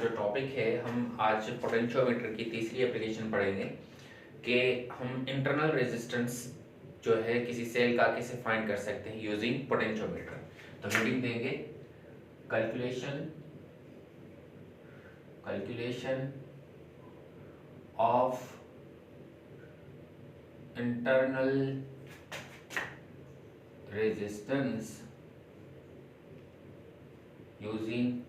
जो टॉपिक है हम आज पोटेंशियोमीटर की तीसरी एप्लीकेशन पढ़ेंगे कि हम इंटरनल रेजिस्टेंस जो है किसी सेल का कैसे फाइंड कर सकते हैं यूजिंग पोटेंशियोमीटर। तो हेडिंग देंगे calculation of internal resistance using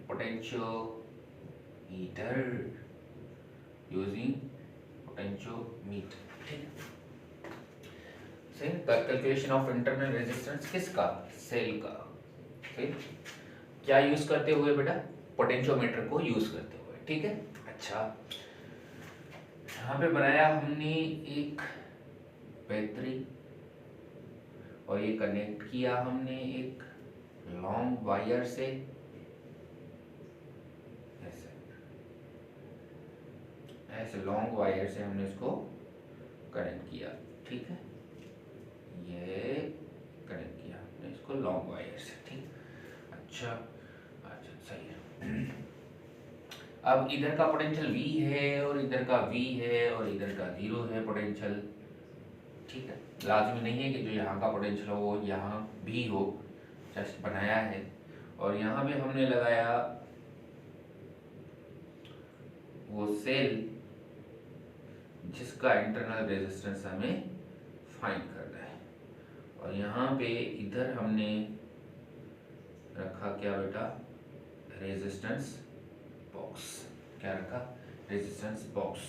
potentiometer ठीक है। कैलकुलेशन ऑफ इंटरनल रेजिस्टेंस किसका? सेल का। ठीक, क्या यूज करते हुए बेटा? पोटेंशियोमीटर को यूज करते हुए। ठीक है। अच्छा, यहाँ पे बनाया हमने एक बैटरी और ये कनेक्ट किया हमने एक लॉन्ग वायर से, ऐसे लॉन्ग वायर से हमने इसको कनेक्ट किया। ठीक है, ये कनेक्ट किया हमने इसको लॉन्ग वायर से। ठीक, अच्छा अच्छा सही है। अब इधर का पोटेंशियल V है और इधर का V है और इधर का 0 है पोटेंशियल। ठीक है, लाजमी नहीं है कि जो यहाँ का पोटेंशियल हो वो यहाँ भी हो, जस्ट बनाया है। और यहाँ पे हमने लगाया वो सेल जिसका इंटरनल रेजिस्टेंस हमें फाइंड करना है। और यहाँ पे इधर हमने रखा क्या बेटा? Resistance box. क्या रखा? Resistance box.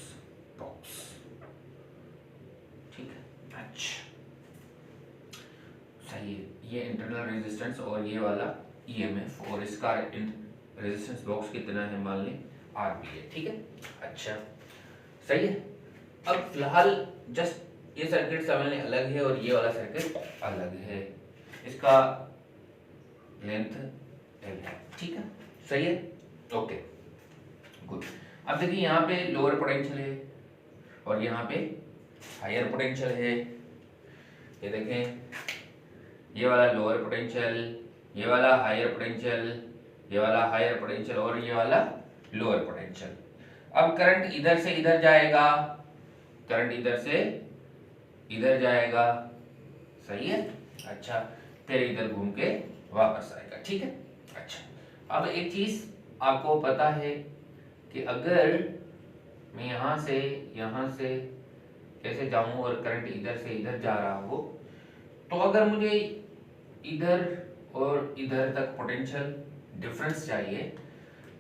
ठीक है, अच्छा सही है। ये इंटरनल रेजिस्टेंस और ये वाला ईएमएफ और इसका रेजिस्टेंस बॉक्स कितना है मान लें RB है। ठीक है, अच्छा सही है। अब फिलहाल जस्ट ये सर्किट समझने अलग है और ये वाला सर्किट अलग है, इसका लेंथ L है। ठीक है, सही है, ओके गुड। अब देखिए यहाँ पे लोअर पोटेंशियल है और यहाँ पे हायर पोटेंशियल है। ये देखें, ये वाला लोअर पोटेंशियल, ये वाला हायर पोटेंशियल, ये वाला हायर पोटेंशियल और ये वाला लोअर पोटेंशियल। अब करंट इधर से इधर जाएगा, करंट इधर से इधर जाएगा, सही है। अच्छा, फिर इधर घूम के वापस आएगा। ठीक है, अच्छा अब एक चीज आपको पता है कि अगर मैं यहाँ से कैसे जाऊं और करंट इधर से इधर जा रहा हो, तो अगर मुझे इधर और इधर तक पोटेंशियल डिफरेंस चाहिए,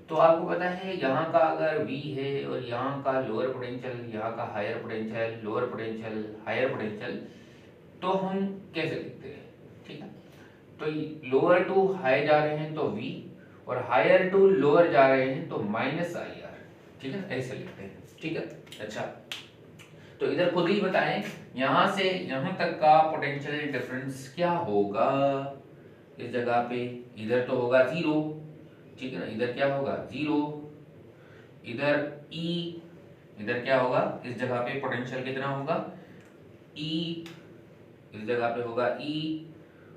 तो आपको पता है यहाँ का अगर V है और यहाँ का लोअर पोटेंशियल, यहाँ का higher potential, lower potential, higher potential, तो हम कैसे लिखते हैं? ठीक है, तो लोअर टू हाई जा रहे हैं तो V और हायर टू लोअर जा रहे हैं तो -IR। ठीक है, ऐसे लिखते हैं। ठीक है, अच्छा तो इधर खुद ही बताएं यहाँ से यहाँ तक का पोटेंशियल डिफरेंस क्या होगा। इस जगह पे इधर तो होगा 0, ठीक है ना, इधर क्या होगा 0, इधर E, इधर क्या होगा, इस जगह पे पोटेंशियल कितना होगा E, इस जगह पे होगा E,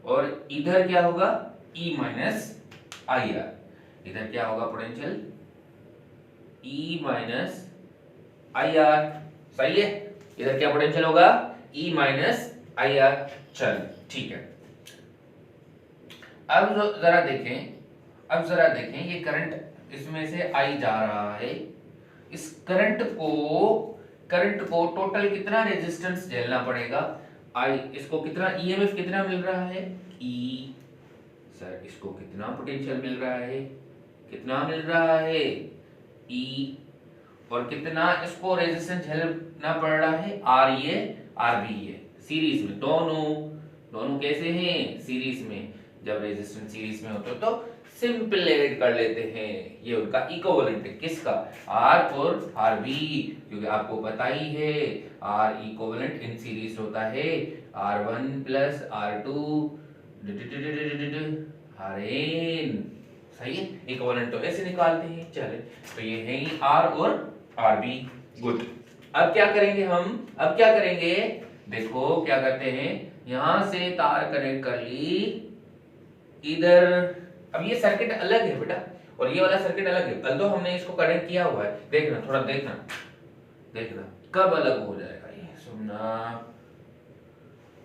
और इधर क्या होगा E माइनस IR, इधर क्या होगा पोटेंशियल E माइनस IR, सही है। इधर क्या पोटेंशियल होगा E माइनस IR। चल ठीक है, अब जरा देखें ये करंट इसमें से I जा रहा है, इस करंट को टोटल कितना रेजिस्टेंस झेलना पड़ेगा I, इसको कितना EMF कितना मिल रहा है E, सर इसको कितना पोटेंशियल मिल रहा है, कितना मिल रहा है E, और कितना इसको रेजिस्टेंस झेलना पड़ रहा है RA RB, सीरीज में दोनों कैसे हैं सीरीज में। जब रेजिस्टेंस सीरीज में होता है तो सिंपल ऐड कर लेते हैं, ये उनका इक्विवेलेंट है। किसका? R और RB, क्योंकि आपको पता ही है R इक्विवेलेंट इन सीरीज होता है R1 प्लस R2 Rn, सही है। इक्विवेलेंट तो ऐसे निकालते हैं। चले तो ये है ही R और RB, गुड। अब क्या करेंगे देखो क्या करते हैं, यहां से तार कनेक्ट कर ली इधर। अब ये सर्किट अलग है बेटा और ये वाला सर्किट अलग है, अल्दो हमने इसको कनेक्ट किया हुआ है। देखना थोड़ा देखना कब अलग हो जाएगा ये, सुनना,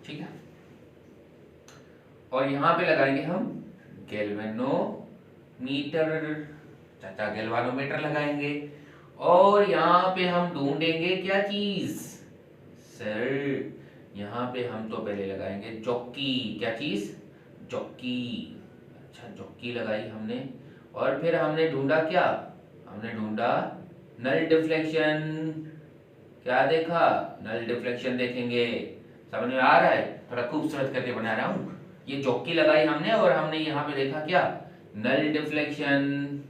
ठीक है। और यहाँ पे लगाएंगे हम गैल्वेनोमीटर, चाचा गैल्वानोमीटर लगाएंगे। और यहाँ पे हम ढूंढेंगे क्या चीज सर, यहाँ पे हम तो पहले लगाएंगे जॉकी, क्या चीज, जॉकी। अच्छा जॉकी लगाई हमने, और फिर हमने ढूंढा क्या, हमने ढूंढा नल डिफ्लेक्शन। क्या देखा, नल डिफ्लेक्शन देखेंगे, समझ में आ रहा है, थोड़ा खूबसूरत करके बना रहा हूं। ये जॉकी लगाई हमने और हमने यहाँ पे देखा क्या, नल डिफ्लेक्शन,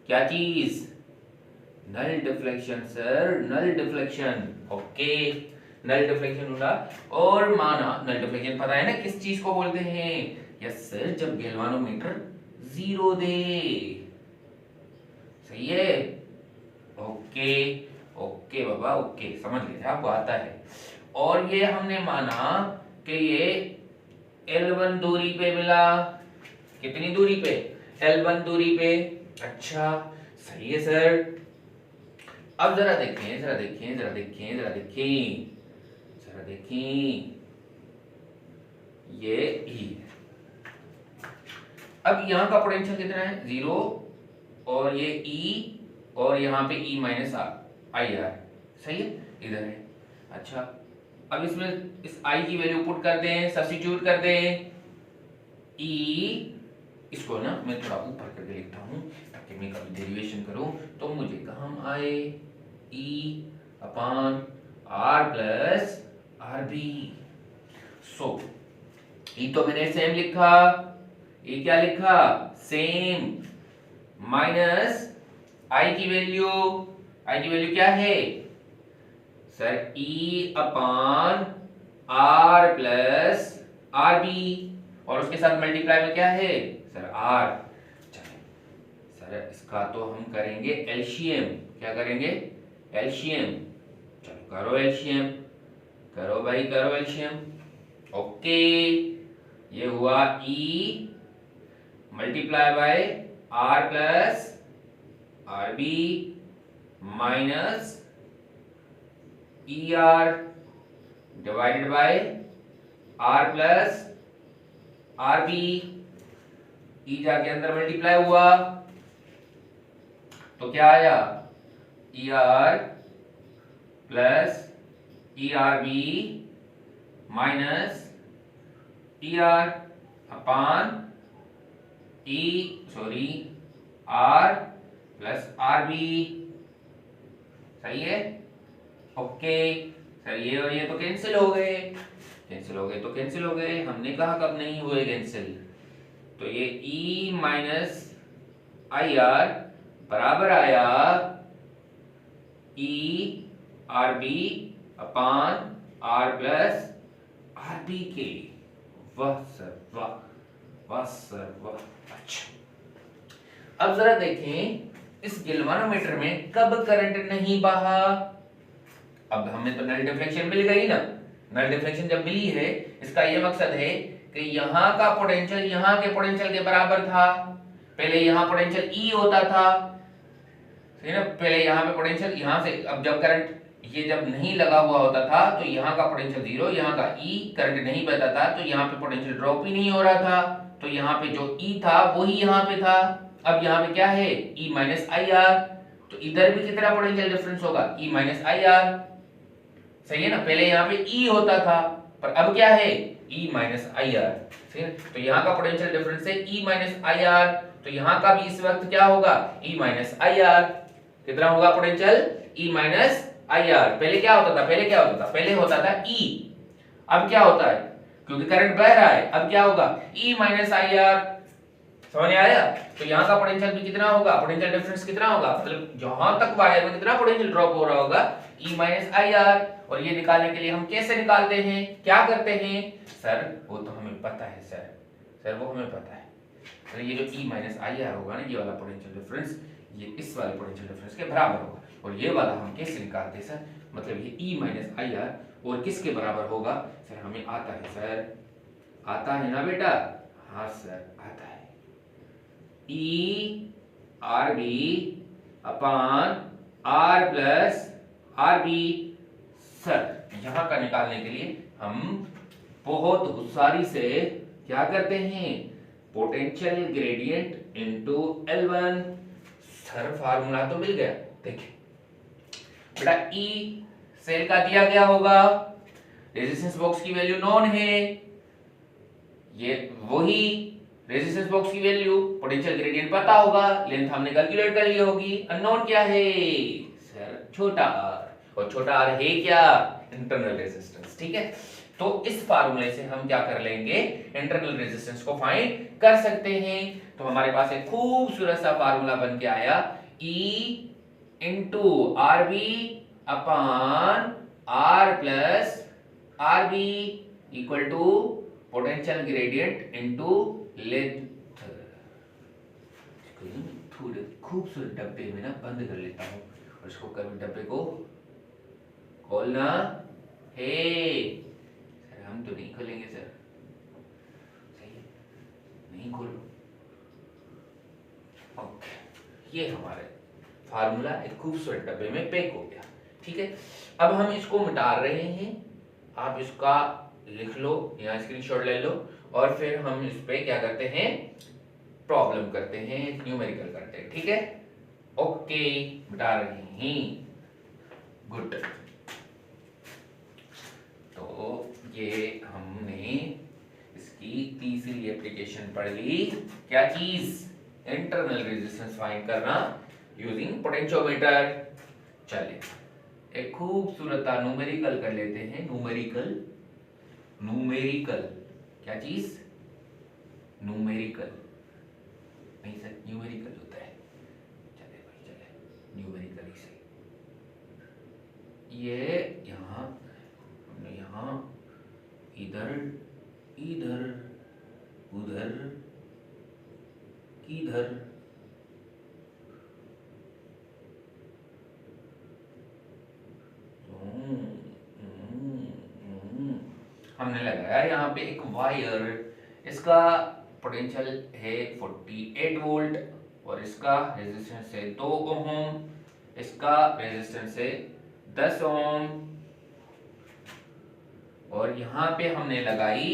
क्या चीज, null deflection sir, null deflection. Okay, null deflection ढूंढा और माना, नल डिफ्लेक्शन पता है ना किस चीज को बोलते हैं, यस सर, जब गैल्वानोमीटर जीरो दे, सही है। ओके ओके बाबा, ओके समझ गए आपको आता है। और ये हमने माना कि ये L1 दूरी पे मिला, कितनी दूरी पे, L1 दूरी पे। अच्छा सही है सर। अब जरा देखें, जरा देखें, जरा देखें, जरा देखें, जरा देखें, ये E। अब यहाँ का पोटेंशियल कितना है, 0, और ये E, और यहाँ पे E माइनस आई आर, सही है, इधर है। अच्छा अब इसमें इस I की वैल्यू पुट कर दें, सब्स्टिट्यूट कर दें, E, इसको ना मैं थोड़ा ऊपर करके लिखता हूँ ताकि मैं कभी डेरिवेशन करूँ तो मुझे काम आए, E upon R plus R B. So E तो मैंने सेम लिखा, ये क्या लिखा, सेम, माइनस I की वैल्यू, I की वैल्यू क्या है sir, E upon R plus R B, और उसके साथ मल्टीप्लाई में क्या है सर, R। चलिए सर इसका तो हम करेंगे एलसीएम, क्या करेंगे, एलसीएम। चलो करो एलसीएम, करो भाई करो एलसीएम। ओके, ये हुआ E multiply by R plus R B minus ER divided by R plus R B. E जाके अंदर मल्टीप्लाई हुआ तो क्या आया, ER plus ERB minus ER upon R plus RB, सही है। ओके सर, ये और ये तो कैंसिल हो गए, कैंसिल हो गए तो कैंसिल हो गए, हमने कहा कब नहीं हुए कैंसिल, तो ये E माइनस आई आर बराबर आया ERB अपान R प्लस RB के। वाह सर वाह, वाह सर वाह। अच्छा अब जरा देखें इस गैल्वानोमीटर में कब करंट नहीं बहा। अब हमें तो नल डिफ्लेक्शन मिल गई ना, नल डिफ्लेक्शन जब मिली है इसका ये मकसद है कि यहाँ का पोटेंशियल यहाँ के पोटेंशियल के बराबर था। पहले यहाँ पोटेंशियल E होता था, सही ना, पहले यहाँ पे पोटेंशियल यहाँ से, अब जब करंट ये जब नहीं लगा हुआ होता था तो यहाँ का पोटेंशियल 0, यहाँ का E करंट नहीं बहता था तो यहाँ पे पोटेंशियल ड्रॉप ही नहीं हो रहा था, तो यहाँ पे जो E था वही यहाँ पे था। अब यहाँ पे क्या है, E माइनस आई आर, तो इधर भी कितना पोटेंशियल डिफरेंस होगा, E माइनस आई आर, सही है ना। पहले यहाँ पे E होता था पर अब क्या है, E माइनस आई आर, सही है। तो यहाँ का पोटेंशियल डिफरेंस है E माइनस आई आर, तो यहाँ का भी इस वक्त क्या होगा, E माइनस आई आर। कितना होगा potential, E minus I R. पहले क्या होता था, पहले क्या होता था, पहले होता था E, अब क्या होता है, क्योंकि करंट बह रहा है, अब क्या होगा, E माइनस आई आर। समझ में आया। तो यहाँ का पोटेंशियल भी कितना होगा, पोटेंशियल डिफरेंस कितना होगा, मतलब जहां तक वायर में कितना पोटेंशियल ड्रॉप हो रहा होगा, E माइनस आई आर। और ये निकालने के लिए हम कैसे निकालते हैं, क्या करते हैं सर, वो तो हमें पता है सर, सर वो हमें पता है। तो ये जो E माइनस आई आर होगा ना, ये वाला पोटेंशियल डिफरेंस ये इस वाले पोटेंशियल डिफरेंस के बराबर होगा। और ये वाला हम कैसे निकालते हैं सर, मतलब ये E माइनस आई आर और किसके बराबर होगा सर, हमें आता है सर, आता है ना बेटा, हाँ सर आता है, E R B upon R plus R B. Sir यहां का निकालने के लिए हम बहुत होशियारी से क्या करते हैं, potential gradient into L1। Sir formula तो मिल गया, देखिए बेटा E सेल का दिया गया होगा, रेजिस्टेंस बॉक्स की वैल्यू नॉन है, ये वही रेजिस्टेंस बॉक्स की वैल्यू, पोटेंशियल ग्रेडियंट पता होगा, लेंथ हमने कैलकुलेट कर ली होगी, अननोन क्या है सर छोटा r, और छोटा r है क्या, इंटरनल रेजिस्टेंस। ठीक है, तो इस फार्मूले से हम क्या कर लेंगे, इंटरनल रेजिस्टेंस को फाइंड कर सकते हैं। तो हमारे पास एक खूबसूरत सा फार्मूला बन के आया, E into R B upon R plus R B equal to potential gradient into length. थोड़े खूबसूरत डब्बे में ना बंद कर लेता हूं और इसको कभी डब्बे को खोलना है। सर हम तो नहीं खोलेंगे सर, सही है नहीं खोलो। ओके, ये हमारे फार्मूला एक खूबसूरत डब्बे में पैक हो गया। ठीक है, अब हम इसको मिटा रहे हैं, आप इसका लिख लो या स्क्रीनशॉट ले लो, और फिर हम इस पे क्या करते हैं, प्रॉब्लम करते हैं, न्यूमेरिकल करते हैं। ठीक है, ओके मिटा रहे हैं, गुड। तो ये हमने इसकी तीसरी एप्लीकेशन पढ़ ली, क्या चीज, इंटरनल रेजिस्टेंस फाइंड करना यूजिंग पोटेंशियोमीटर। चलिए एक खूबसूरत न्यूमेरिकल कर लेते हैं, न्यूमेरिकल, न्यूमेरिकल क्या चीज, न्यूमेरिकल नहीं सर न्यूमेरिकल होता है, चले भाई चले न्यूमेरिकल ही सही। ये यहाँ हमने यहाँ इधर इधर उधर इधर हमने लगाया यहाँ पे एक वायर, इसका पोटेंशियल है 48 वोल्ट और इसका रेजिस्टेंस है 2 ओम, इसका रेजिस्टेंस है 10 ओम, और यहाँ पे हमने लगाई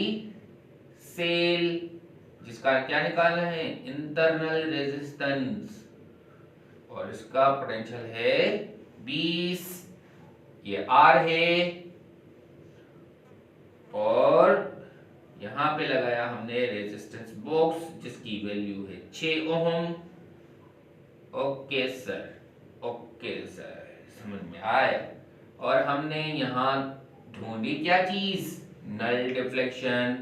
सेल जिसका क्या निकालना है, इंटरनल रेजिस्टेंस, और इसका पोटेंशियल है 20, ये R है, और यहां पे लगाया हमने रेजिस्टेंस बॉक्स जिसकी वैल्यू है 6 ओम। ओके सर, ओके सर समझ में आया। और हमने यहां ढूंढी क्या चीज, नल डिफ्लेक्शन,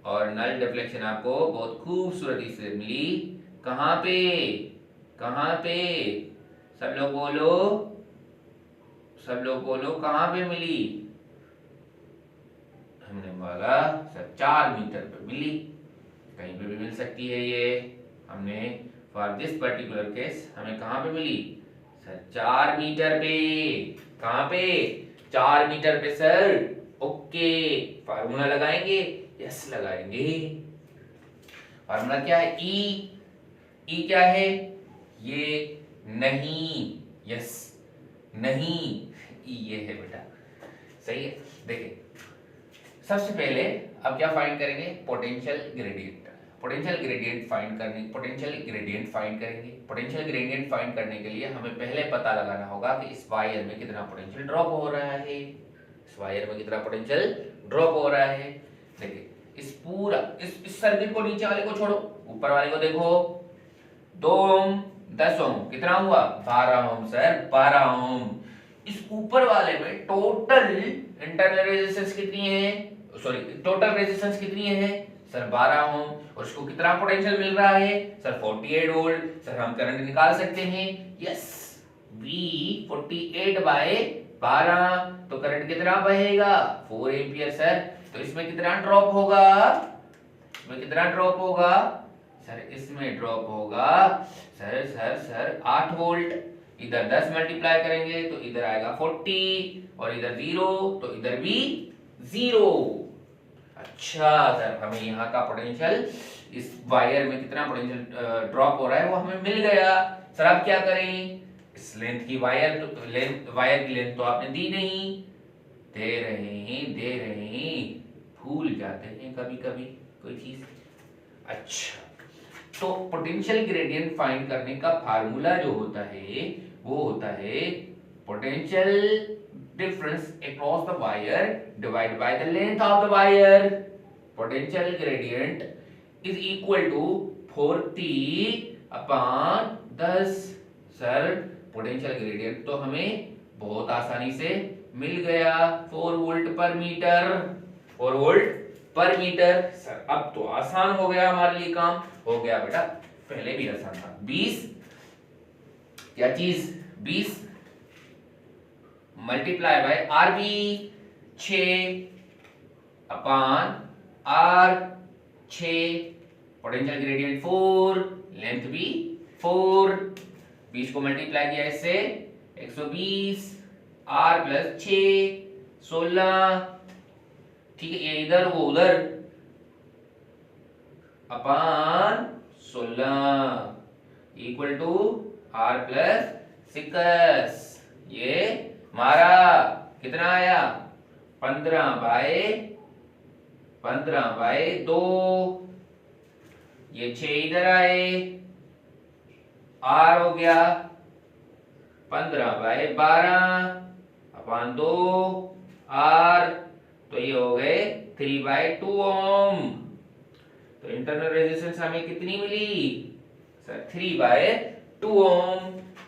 और नल डिफ्लेक्शन आपको बहुत खूबसूरती से मिली, कहां पे, कहां पे, सब लोग बोलो, सब लोग बोलो कहां पे मिली, हमने बोला सर 4 मीटर पे मिली, कहीं पे भी मिल सकती है ये, हमने फॉर दिस पर्टिकुलर केस हमें कहां पे मिली सर 4 मीटर पे, कहां पे 4 मीटर पे सर। ओके, फार्मूला लगाएंगे, यस लगाएंगे, फार्मूला क्या है, ई क्या है, ये नहीं, यस नहीं, ये है बेटा, सही है। देखिए सबसे पहले अब क्या फाइंड करेंगे, potential gradient, potential gradient find करने, पोटेंशियल ग्रेडियंट फाइंड करेंगे। पोटेंशियल ग्रेडियंट फाइंड करने के लिए हमें पहले पता लगाना होगा कि इस वायर में कितना पोटेंशियल ड्रॉप हो रहा है, इस वायर में कितना पोटेंशियल ड्रॉप हो रहा है। देखिए इस पूरा इस सर्किट को, नीचे वाले को छोड़ो, ऊपर वाले को देखो, 2 ओम 10 ओम कितना हुआ 12 ओम सर, 12 ओम। इस ऊपर वाले में टोटल इंटरनल रेजिस्टेंस कितनी है, सॉरी टोटल रेजिस्टेंस कितनी है सर 12 ओम, और इसको कितना पोटेंशियल मिल रहा है सर 48 वोल्ट। सर हम करंट निकाल सकते हैं, यस V 48 बाय 12, तो करंट कितना बहेगा 4 एम्पियर सर। तो इसमें कितना ड्रॉप होगा, इसमें कितना ड्रॉप होगा सर, इसमें ड्रॉप होगा सर 8 वोल्ट। इधर 10 मल्टीप्लाई करेंगे तो इधर आएगा 40, और इधर 0 तो इधर भी 0। अच्छा सर हमें यहाँ का पोटेंशियल इस वायर में कितना पोटेंशियल ड्रॉप हो रहा है वो हमें मिल गया। सर अब क्या करें, इस लेंथ की वायर की लेंथ तो आपने दी नहीं, दे रहे हैं, भूल जाते हैं कभी कभी कोई चीज। अच्छा, तो पोटेंशियल ग्रेडियंट फाइंड करने का फार्मूला जो होता है वो होता है potential difference across the wire divide by the length of the wire. Potential gradient is equal to 40/10। Sir potential gradient तो हमें बहुत आसानी से मिल गया, 4 वोल्ट पर मीटर, 4 वोल्ट पर मीटर। सर अब तो आसान हो गया हमारे लिए काम, हो गया बेटा, पहले भी आसान था। 20 क्या चीज, 20 multiply by RB 6/R6, potential gradient 4, length भी 4, 20 को मल्टीप्लाई किया इससे 120, R प्लस 6 16, ठीक है, ये इधर वो उधर, अपान 16 इक्वल टू R प्लस 6, ये हमारा कितना आया 15/2, ये 6 इधर आए, R हो गया 15/12/2 R, तो ये हो गए 3/2 ओम। तो इंटरनल रेजिस्टेंस हमें कितनी मिली सर, 3/2 ओम।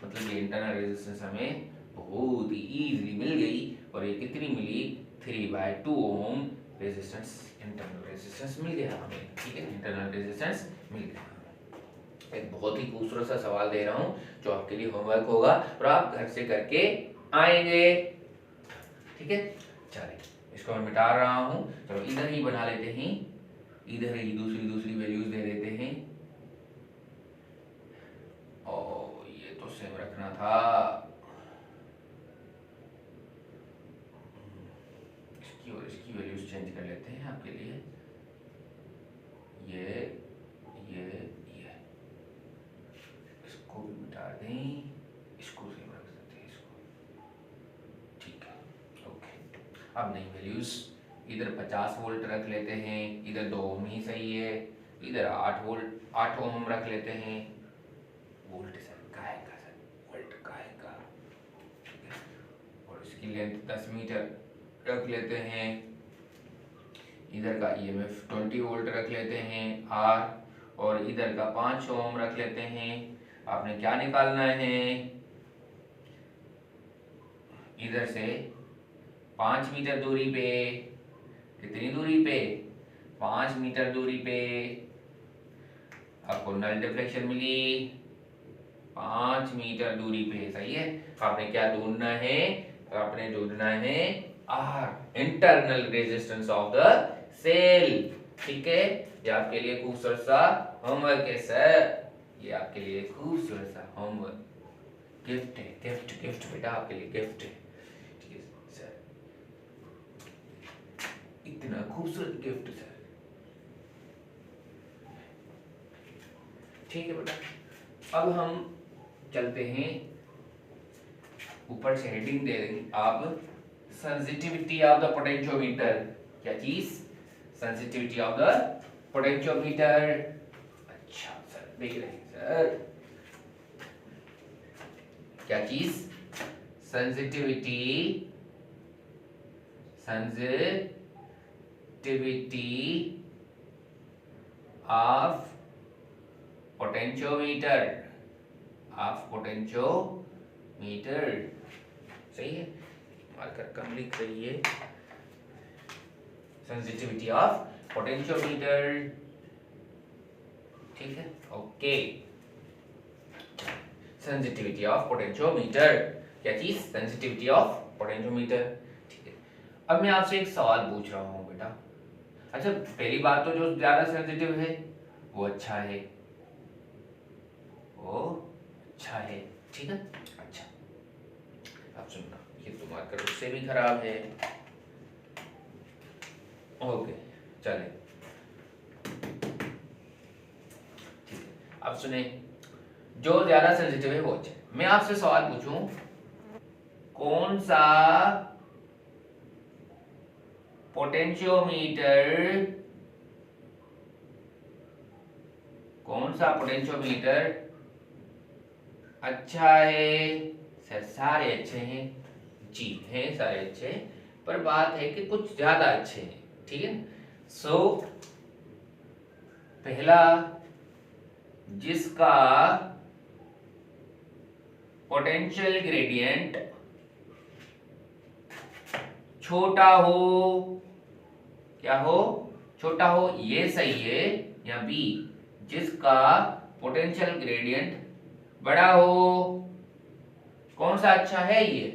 मतलब ये इंटरनल रेजिस्टेंस हमें बहुत ही इजीली मिल गई, और ये कितनी मिली 3/2 ओम रेजिस्टेंस, इंटरनल रेजिस्टेंस मिल गया हमें, ठीक है, इंटरनल रेजिस्टेंस मिल गया। एक बहुत ही खूबसूरत सा सवाल दे रहा हूं जो आपके लिए होमवर्क होगा और आप घर से करके आएंगे, ठीक है। चलिए इसको मैं मिटा रहा हूं, चलो इधर ही बना लेते हैं, इधर ही दूसरी वैल्यूज दे देते हैं। ओ ये तो सेम रखना था, इसकी और इसकी वैल्यूज चेंज कर लेते हैं आपके लिए। ये इसको भी मिटा दें, इसको सेम रख सकते हैं इसको, ठीक है, ओके। अब नई वैल्यूज, इधर 50 वोल्ट रख लेते हैं, इधर 2 ओम ही सही है, इधर 8 ओम रख लेते हैं। वोल्ट सर काहे का, सर वोल्ट काहे का, ठीक है। और इसकी लेंथ 10 मीटर रख लेते हैं, इधर का ईएमएफ 20 वोल्ट रख लेते हैं आर, और इधर का 5 ओम रख लेते हैं। आपने क्या निकालना है, इधर से 5 मीटर दूरी पे, कितनी दूरी पे 5 मीटर दूरी पे आपको नल डिफ्लेक्शन मिली 5 मीटर दूरी पे, सही है। आपने क्या ढूंढना है, आपने ढूंढना है R, internal resistance of the cell, ठीक है। ये आपके लिए खूबसूरत सा होमवर्क है सर, ये आपके लिए खूबसूरत सा होमवर्क, गिफ्ट है, गिफ्ट बेटा आपके लिए गिफ्ट है, ठीक है सर, इतना खूबसूरत गिफ्ट सर, ठीक है बेटा। अब हम चलते हैं, ऊपर से हेडिंग दे देंगे आप, सेंसिटिविटी ऑफ द पोटेंशियोमीटर, क्या चीज, सेंसिटिविटी ऑफ द पोटेंशियोमीटर। अच्छा सर देख रहे हैं सर, क्या चीज, सेंसिटिविटी ऑफ पोटेंशियोमीटर, सही है, मार्कर कम लिख रही है, सेंसिटिविटी ऑफ पोटेंशियोमीटर, ठीक है, ओके। सेंसिटिविटी ऑफ पोटेंशियोमीटर, क्या चीज, सेंसिटिविटी ऑफ पोटेंशियोमीटर, ठीक है। अब मैं आपसे एक सवाल पूछ रहा हूं बेटा, अच्छा पहली बात तो जो ज्यादा सेंसिटिव है वो अच्छा है, ठीक है। अच्छा अब सुनना, ये तो मार्कर उससे भी खराब है, ओके चले। अब सुने, जो ज्यादा सेंसिटिव है वो अच्छा। मैं आपसे सवाल पूछूं, कौन सा पोटेंशियोमीटर, कौन सा पोटेंशियोमीटर अच्छा है? सर सारे अच्छे हैं जी, हैं सारे अच्छे, पर बात है कि कुछ ज्यादा अच्छे हैं, ठीक है। सो पहला, जिसका पोटेंशियल ग्रेडियंट छोटा हो, क्या हो? छोटा हो, ये सही है। या बी, जिसका पोटेंशियल ग्रेडियंट बड़ा हो। कौन सा अच्छा है? ये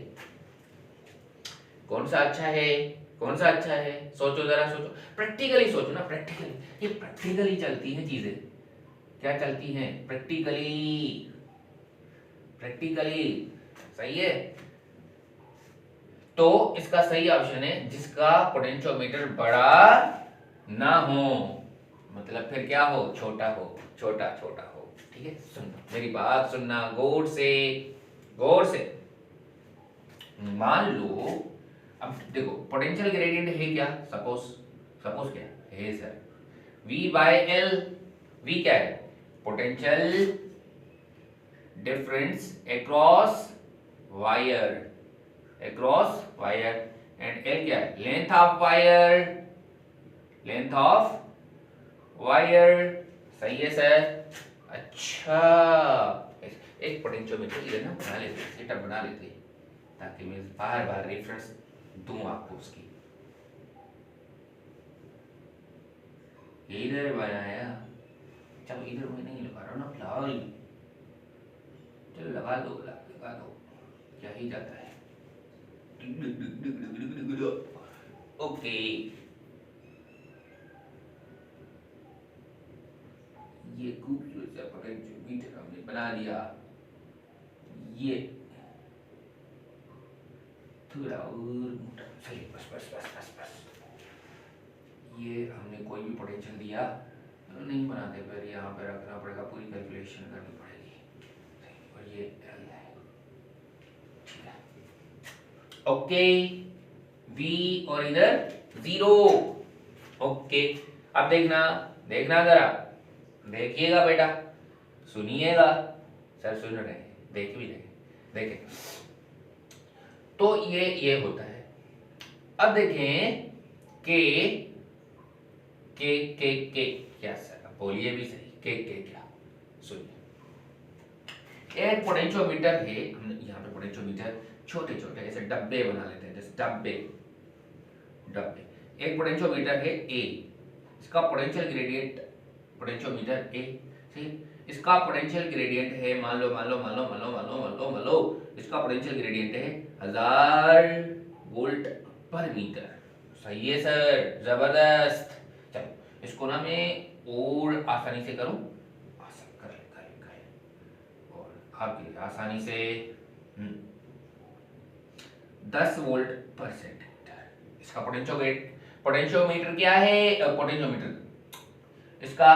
कौन सा अच्छा है? कौन सा अच्छा है? सोचो जरा, सोचो, प्रैक्टिकली सोचो ना, प्रैक्टिकली, ये प्रैक्टिकली चलती हैं चीजें। क्या चलती हैं? प्रैक्टिकली, प्रैक्टिकली, सही है। तो इसका सही ऑप्शन है जिसका पोटेंशियोमीटर बड़ा ना हो, मतलब फिर क्या हो? छोटा हो, छोटा छोटा हो, ठीक है। सुनना, मेरी बात सुनना गौर से, गौर से। मान लो, अब देखो पोटेंशियल ग्रेडियंट है क्या? सपोज, सपोज क्या है sir? V by L। V क्या है? Potential difference across wire, across wire. And L क्या है? Length of wire, length of wire, सही है सर। अच्छा, एक पोटेंशियोमीटर इधर ना बना लेते, सेटअप बना लेते, ताकि मैं बार बार रेफरेंस दूं आपको उसकी। इधर बनाया, चलो इधर मैं नहीं लगा रहा ना फिलहाल, चलो लगा दो, लगा दो, क्या ही जाता है। ओके, ये खूबसूरत सा पोटेंशियोमीटर हमने बना लिया। ये थोड़ा और मोटा, सही, बस बस बस बस बस। ये हमने कोई भी पोटेंशियल दिया नहीं बनाते, फिर यहाँ पे रखना पड़ेगा, पूरी कैलकुलेशन करनी पड़ेगी। और ये L है, ठीक है। ओके, V और इधर 0। ओके, अब देखना, देखना जरा, देखिएगा बेटा, सुनिएगा, सर सुन रहे हैं, देख भी रहे हैं, देखें। तो ये होता है। अब देखें के क्या सर? बोलिए भी सही, के क्या? सुनिए, एक पोटेंशियोमीटर है, हमने यहाँ पे पोटेंशियोमीटर छोटे छोटे ऐसे डब्बे बना लेते हैं, जैसे डब्बे, डब्बे। एक पोटेंशियोमीटर है ए, इसका पोटेंशियल ग्रेडियंट, पोटेंशियोमीटर ए, ठीक। इसका पोटेंशियल ग्रेडियंट है, मान लो मान लो मान लो मान लो मान लो मान लो मान लो, इसका पोटेंशियल ग्रेडियंट है 1000 वोल्ट पर मीटर। सही है सर, जबरदस्त। चलो इसको ना मैं और आसानी से करूं, और आपके लिए आसानी से 10 वोल्ट पर सेंटीमीटर इसका पोटेंशियोमीटर क्या है? पोटेंशियोमीटर, इसका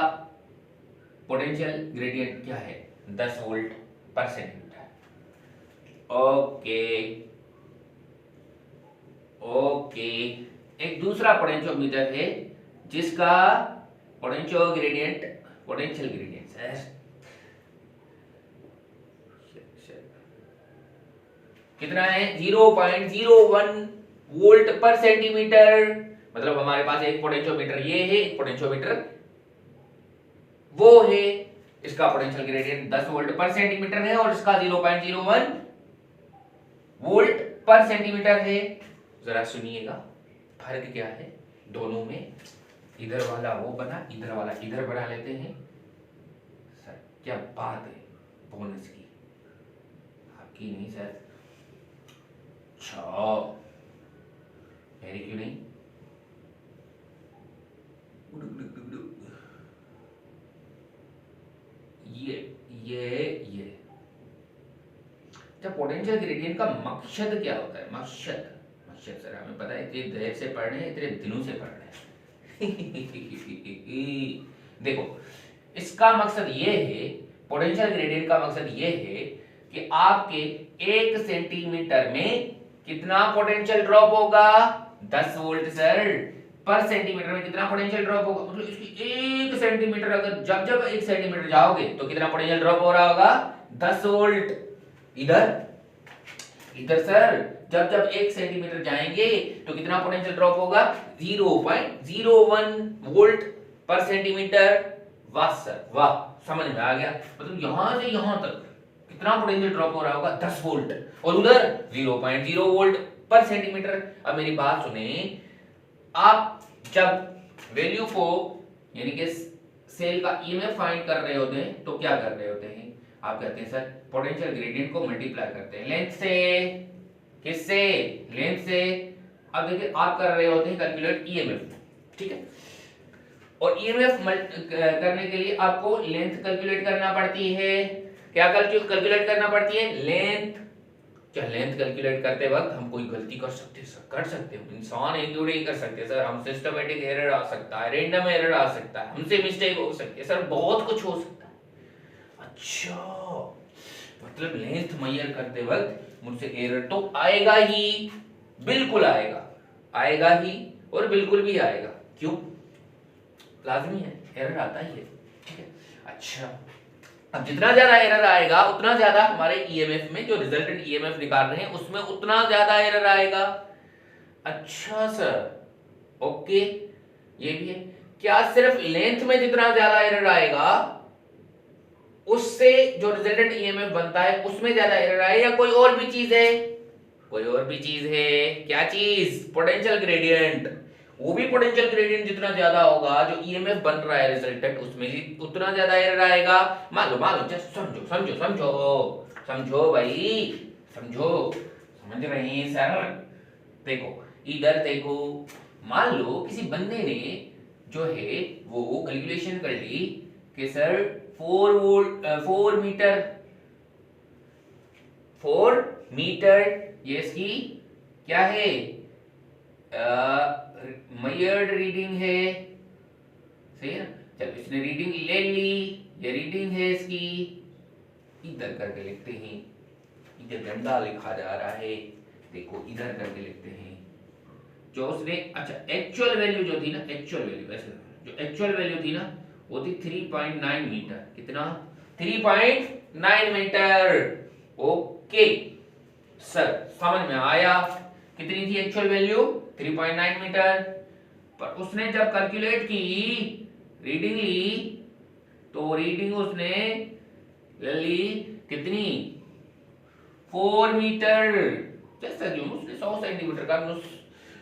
पोटेंशियल ग्रेडियंट क्या है? 10 वोल्ट पर सेंटीमीटर। Okay, okay. एक दूसरा पोटेंशियोमीटर है जिसका potential gradient, potential gradient sir कितना है? 0.01 वोल्ट पर सेंटीमीटर। मतलब हमारे पास एक पोटेंशियोमीटर ये है, एक पोटेंशियोमीटर वो है, इसका पोटेंशियल ग्रेडियंट 10 वोल्ट पर सेंटीमीटर है और इसका 0.01 वोल्ट पर सेंटीमीटर है। जरा सुनिएगा फर्क क्या है दोनों में। इधर वाला वो बना, इधर वाला इधर बना लेते हैं। सर क्या बात है, बोनस की, आपकी नहीं सर। अच्छा, मेरी क्यों नहीं? ये अच्छा, पोटेंशियल ग्रेडियंट का मकसद क्या होता है? मकसद, मकसद सर हमें पता है, इतनी देर से पढ़ रहे हैं, इतने दिनों से पढ़ रहे हैं। देखो इसका मकसद ये है, पोटेंशियल ग्रेडियंट का मकसद ये है कि आपके 1 सेंटीमीटर में कितना पोटेंशियल ड्रॉप होगा, 10 वोल्ट सर। पर सेंटीमीटर में कितना पोटेंशियल ड्रॉप होगा, मतलब इसकी 1 सेंटीमीटर, अगर जब जब 1 सेंटीमीटर जाओगे तो कितना पोटेंशियल ड्रॉप हो रहा होगा, 10 वोल्ट। इधर इधर सर जब जब 1 सेंटीमीटर जाएंगे तो कितना पोटेंशियल ड्रॉप होगा, 0.01 वोल्ट पर सेंटीमीटर। वाह सर वाह, समझ में आ गया। मतलब यहां से यहां तक कितना पोटेंशियल ड्रॉप हो रहा होगा, 10 वोल्ट, और उधर 0.0 वोल्ट पर सेंटीमीटर। अब मेरी बात सुने, आप जब वैल्यू को यानी कि सेल का ईएमएफ फाइंड कर रहे होते हैं तो क्या कर रहे होते हैं, आप कहते हैं सर पोटेंशियल ग्रेडियंट को मल्टीप्लाई करते हैं लेंथ से। किससे, लेंथ से। अब देखिए आप कर रहे होते हैं कैलकुलेट ईएमएफ, ठीक है, और ईएमएफ करने के लिए आपको लेंथ कैलकुलेट करना पड़ती है। क्या कैलकुलेट करना पड़ती है, लेंथ। क्या लेंथ कैलकुलेट करते वक्त हम कोई गलती कर सकते हैं सर, कर सकते हैं, इंसान इंक्लूड नहीं कर सकते सर, हम सिस्टमैटिक एरर आ सकता है, रैंडम एरर आ सकता है, हमसे मिस्टेक हो सकती है सर, बहुत कुछ हो सकता है। अच्छा, मतलब लेंथ मेजर करते वक्त मुझसे एरर तो आएगा ही, बिल्कुल आएगा, आएगा ही और बिल्कुल भी आएगा। क्यों, लाजमी है, एरर आता ही है, ठीक है। अच्छा, अब जितना ज्यादा एरर आएगा उतना ज्यादा हमारे ईएमएफ में, जो रिजल्टेंट ईएमएफ निकाल रहे हैं उसमें उतना ज्यादा एरर आएगा। अच्छा सर, ओके, ये भी है। क्या सिर्फ लेंथ में जितना ज्यादा एरर आएगा उससे जो रिजल्टेंट ईएमएफ बनता है उसमें ज्यादा एरर आए, या कोई और भी चीज है, कोई और भी चीज है? क्या चीज, पोटेंशियल ग्रेडियंट। वो भी पोटेंशियल ग्रेडियंट जितना ज्यादा होगा, जो ईएमएफ बन रहा है रिजल्टेंट, उसमें भी उतना ज्यादा एरर आएगा। मान लो जस्ट समझो समझो समझो समझो भाई, समझो, समझ रहे हैं सर। देखो इधर देखो, मान लो किसी बंदे ने जो है वो कैलकुलेशन कर ली कि सर 4 मीटर ये इसकी क्या है, मेजर्ड रीडिंग है, सही है ना। चलो इसने रीडिंग ले ली, ये रीडिंग है इसकी, इधर करके लिखते हैं, इधर डंडा लिखा जा रहा है, देखो इधर करके लिखते हैं जो उसने। अच्छा, एक्चुअल वैल्यू जो थी ना, एक्चुअल वैल्यू ऐसे जो एक्चुअल वैल्यू थी ना वो थी 3.9 मीटर। कितना, 3.9 मीटर। ओके सर, समझ में आया। कितनी थी एक्चुअल वैल्यू, 3.9 मीटर। पर उसने जब कैलकुलेट की, रीडिंग ली, तो रीडिंग उसने ले ली कितनी, 4 मीटर। जैसा कि उसने 100 सेंटीमीटर का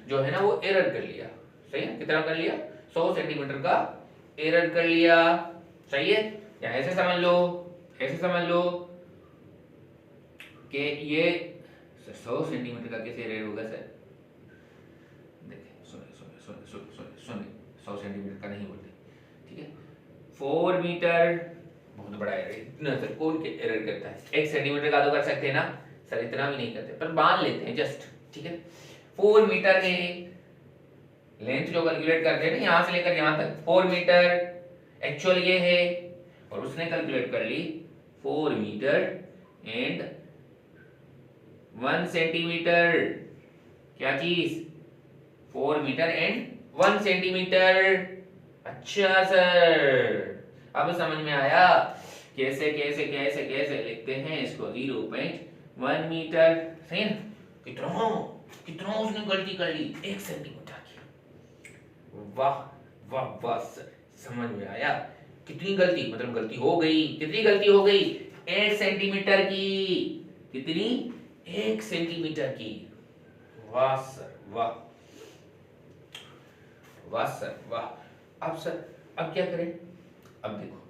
जो है ना वो एरर कर लिया, सही है। कितना कर लिया, 100 सेंटीमीटर का एरर कर लिया, सही है। या ऐसे समझ लो, ऐसे समझ लो कि ये 100 सेंटीमीटर का कैसे एरर होगा सर। देखिए सुनिए 100 सेंटीमीटर का नहीं बोलते, ठीक है। 4 मीटर बहुत बड़ा एरर, इतना सर कौन के एरर करता है, 1 सेंटीमीटर का तो कर सकते हैं ना सर, इतना भी नहीं करते, पर मान लेते हैं जस्ट, ठीक है। 4 मीटर है लेंथ जो कैलकुलेट करते हैं ना, यहां से लेकर यहां तक 4 मीटर एक्चुअल ये है, और उसने कैलकुलेट कर ली 4 मीटर एंड 1 सेंटीमीटर। क्या चीज, 4 मीटर एंड 1 सेंटीमीटर। अच्छा सर, अब समझ में आया कैसे कैसे कैसे कैसे लिखते हैं इसको, 0.1 मीटर, सही है। कितना कितना उसने गलती कर ली, 1 सेंटीमीटर की। वाह वाह वाह सर, समझ में आया। कितनी गलती, मतलब गलती हो गई, कितनी गलती हो गई, 1 सेंटीमीटर की। कितनी, 1 सेंटीमीटर की। वाह सर वाह, वाह सर वाह। अब सर अब क्या करें, अब देखो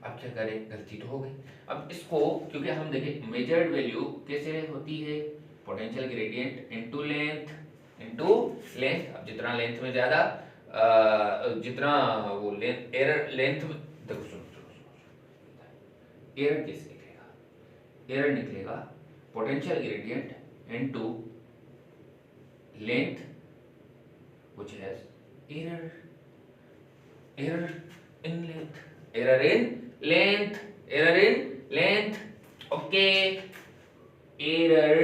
अब क्या करें, गलती तो हो गई। अब इसको, क्योंकि हम देखें मेजर्ड वैल्यू कैसे होती है, पोटेंशियल ग्रेडियंट इनटू लेंथ। अब जितना लेंथ में ज्यादा, जितना वो लेंथ, एरर लेंथ में, देखो सुनो एरर कैसे निकलेगा, एरर निकलेगा potential gradient into length which has error in length, error in length, error in length, okay. Error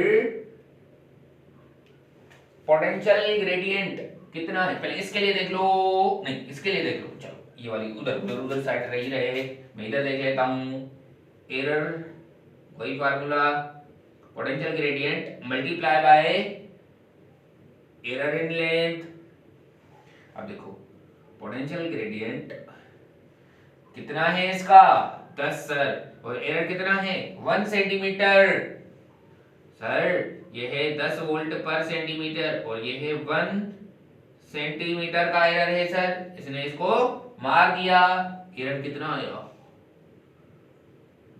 potential gradient कितना है पहले इसके लिए देख लो, नहीं इसके लिए देख लो, चलो ये वाली उधर उधर उधर साइड रही रहे, मैं इधर देख लेता हूं। एरर वही formula, potential gradient multiply by error in length. अब देखो पोटेंशियल ग्रेडियंट कितना है इसका 10 सर, और एरर कितना है 1 सेंटीमीटर सर, ये है 10 वोल्ट पर सेंटीमीटर और ये है 1 सेंटीमीटर का एरर है सर, इसने इसको मार दिया। एरर कितना आया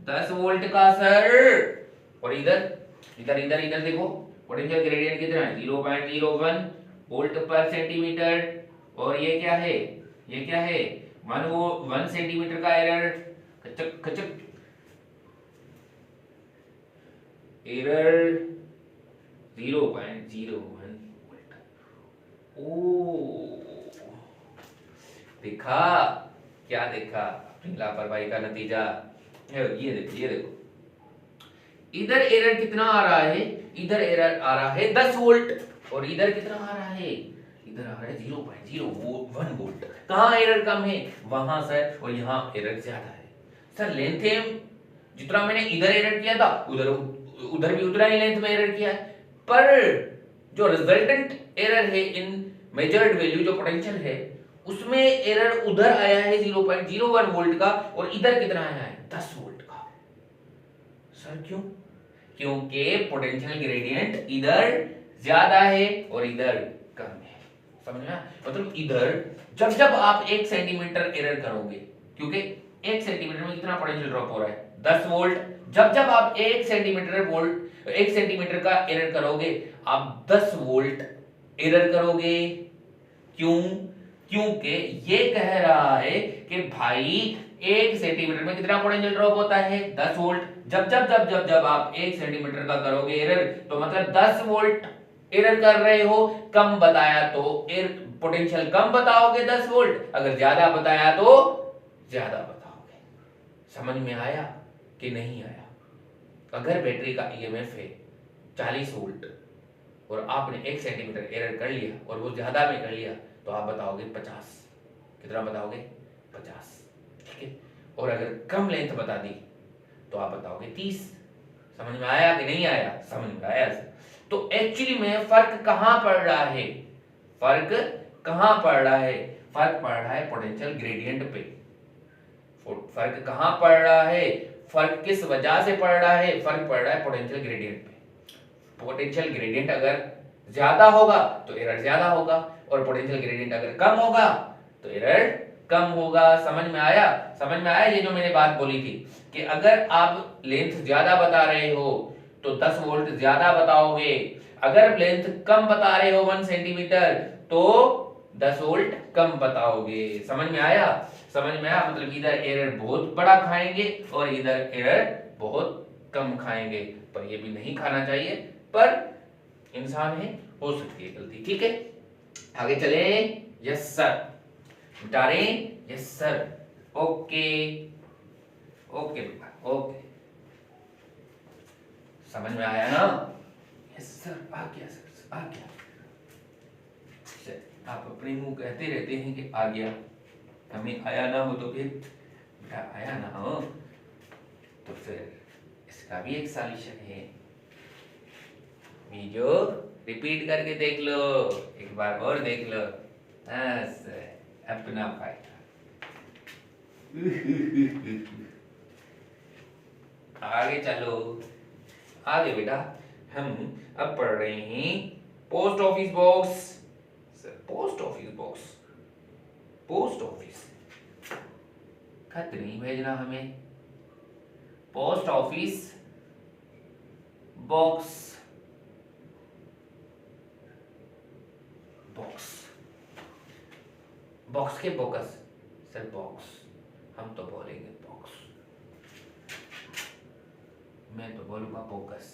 10 वोल्ट का सर, और इधर इधर इधर इधर देखो पोटेंशियल ग्रेडियंट कितना है 0.01 वोल्ट पर सेंटीमीटर, और ये क्या है, ये क्या है 1 सेंटीमीटर का एरर, कचक कचक एरर 0.01 वोल्ट। ओ देखा, क्या देखा अपनी लापरवाही का नतीजा। ये देखो ये देखो, इधर एरर कितना आ रहा है, इधर एरर आ रहा है 10 वोल्ट, और इधर कितना आ रहा है, इधर आ रहा है 0.01 वोल्ट। कहाँ एरर कम है वहां सर, और यहाँ एरर ज्यादा है सर। लेंथ जितना मैंने इधर एरर किया था उधर उधर भी उतना ही लेंथ में एरर किया है, पर जो रिजल्टेंट एरर है इन मेजर्ड वैल्यू जो पोटेंशियल है उसमें एरर उधर आया है 0.01 वोल्ट का, और इधर कितना आया है 10 वोल्ट का सर। क्यों? क्योंकि पोटेंशियल ग्रेडियंट इधर ज्यादा है और इधर कम है, समझ में? मतलब इधर जब जब आप 1 सेंटीमीटर एरर करोगे, क्योंकि 1 सेंटीमीटर में कितना पोटेंशियल ड्रॉप हो रहा है 10 वोल्ट, जब जब आप 1 सेंटीमीटर का एरर करोगे आप 10 वोल्ट एरर करोगे। क्यों? क्योंकि ये कह रहा है कि भाई 1 सेंटीमीटर में कितना पोटेंशियल ड्रॉप होता है 10 वोल्ट, जब जब जब जब जब आप 1 सेंटीमीटर का करोगे एरर तो मतलब 10 वोल्ट एरर कर रहे हो। कम बताया तो पोटेंशियल कम बताओगे 10 वोल्ट, अगर ज्यादा बताया तो ज्यादा बताओगे। समझ में आया कि नहीं आया? अगर बैटरी का ईएमएफ है 40 वोल्ट और आपने 1 सेंटीमीटर एरर कर लिया और वो ज्यादा में कर लिया तो आप बताओगे 50। कितना बताओगे 50, ठीक है। और अगर कम लेंथ बता दी तो आप बताओगे 30। समझ में आया कि नहीं आया? समझ में आया। तो एक्चुअली में फर्क कहां पड़ रहा है, फर्क कहां पड़ रहा है, फर्क पड़ रहा है पोटेंशियल ग्रेडियंट पे। फर्क कहां पड़ रहा है, फर्क किस वजह से पड़ रहा है, फर्क पड़ रहा है पोटेंशियल ग्रेडियंट पे। पोटेंशियल ग्रेडियंट अगर ज्यादा होगा तो एरर ज्यादा होगा, और पोटेंशियल ग्रेडियंट अगर कम होगा तो एरर कम होगा। समझ में आया? समझ में आया ये जो मैंने बात बोली थी कि अगर आप लेंथ ज्यादा बता रहे हो तो 10 वोल्ट ज्यादा बताओगे, अगर लेंथ कम बता रहे हो 1 सेंटीमीटर तो 10 वोल्ट कम बताओगे। समझ में आया? समझ में आया? मतलब इधर एरर बहुत बड़ा खाएंगे और इधर एरर बहुत कम खाएंगे, पर ये भी नहीं खाना चाहिए, पर इंसान है हो सकती है गलती, ठीक है। आगे चले। यस सर, मिटा रहे? यस सर, ओके ओके बेटा ओके, समझ में आया ना? यस सर, आ गया सर, आ गया सर। आप अपने मुंह कहते रहते हैं कि आ गया, हमें आया ना हो तो फिर बेटा आया ना हो तो फिर इसका भी एक सॉल्यूशन है। वीडियो रिपीट करके देख लो, एक बार और देख लो, अपना फायदा। आगे चलो, आगे बेटा हम अब पढ़ रहे हैं post office box. Post office box, post office खत नहीं भेजना हमें, post office box, box box के बोकस सर, बॉक्स हम तो बोलेंगे बॉक्स, मैं तो बोलूंगा बोकस।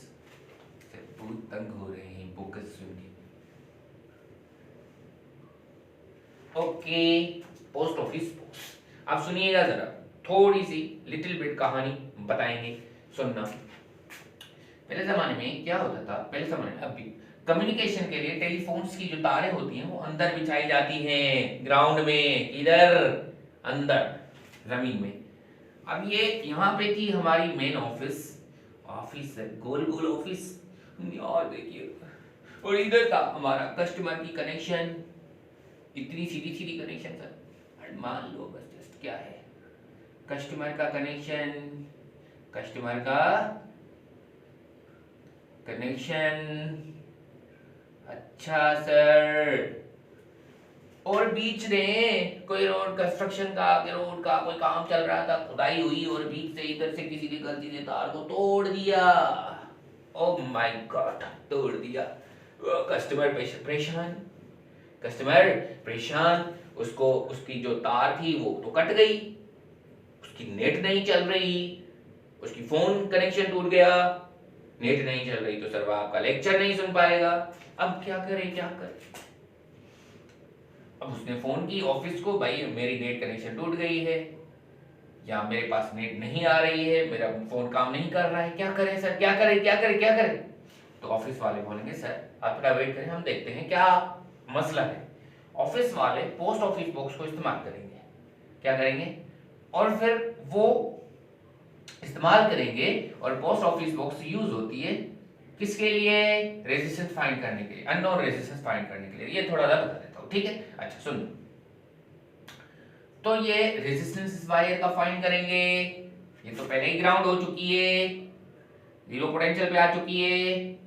सर बहुत तंग हो रहे हैं बोकस सुन के। Okay, post office box. आप सुनिएगा जरा, थोड़ी सी लिटिल बिट कहानी बताएंगे, सुनना। पहले जमाने में क्या होता था, पहले जमाने में, अभी कम्युनिकेशन के लिए टेलीफोन्स की जो तारें होती हैं वो अंदर बिछाई जाती हैं, ग्राउंड में, इधर अंदर जमीन में। अब ये यहाँ पे थी हमारी मेन ऑफिस, ऑफिस है, गोल गोल ऑफिस, और देखिए, और इधर था हमारा कस्टमर की कनेक्शन, इतनी सीधी सीधी कनेक्शन सर, मान लो बस जस्ट क्या है, कस्टमर का कनेक्शन, कस्टमर का कनेक्शन, अच्छा सर। और बीच में कोई रोड कंस्ट्रक्शन का, रोड का कोई काम चल रहा था, खुदाई हुई, और बीच से इधर से किसी ने गलती से तार को तोड़ दिया, ओह माय गॉड, तोड़ दिया। कस्टमर परेशान, कस्टमर परेशान, उसको उसकी जो तार थी वो तो कट गई, उसकी नेट नहीं चल रही, उसकी फोन कनेक्शन टूट गया, नेट नहीं चल रही तो सर वो आपका लेक्चर नहीं सुन पाएगा। अब क्या करे, क्या करे? अब उसने फोन की ऑफिस को, भाई मेरी नेट कनेक्शन टूट गई है, या मेरे पास नेट नहीं आ रही है, मेरा फोन काम नहीं कर रहा है, क्या करें सर, क्या करें, क्या करें, क्या करें? तो ऑफिस वाले बोलेंगे सर आप थोड़ा वेट करें, हम देखते हैं क्या मसला है। ऑफिस वाले पोस्ट ऑफिस बॉक्स को इस्तेमाल करेंगे, क्या करेंगे, और फिर वो इस्तेमाल करेंगे, और पोस्ट ऑफिस बॉक्स यूज होती है किसके लिए, रेजिस्टेंस फाइंड करने के लिए, अननोन रेजिस्टेंस फाइंड करने के लिए। ये थोड़ा सा बता देता हूं, ठीक है? अच्छा सुन, तो ये रेजिस्टेंस इस वायर का फाइंड करेंगे, ये तो पहले ही ग्राउंड हो चुकी है, जीरो पोटेंशियल पे आ चुकी है,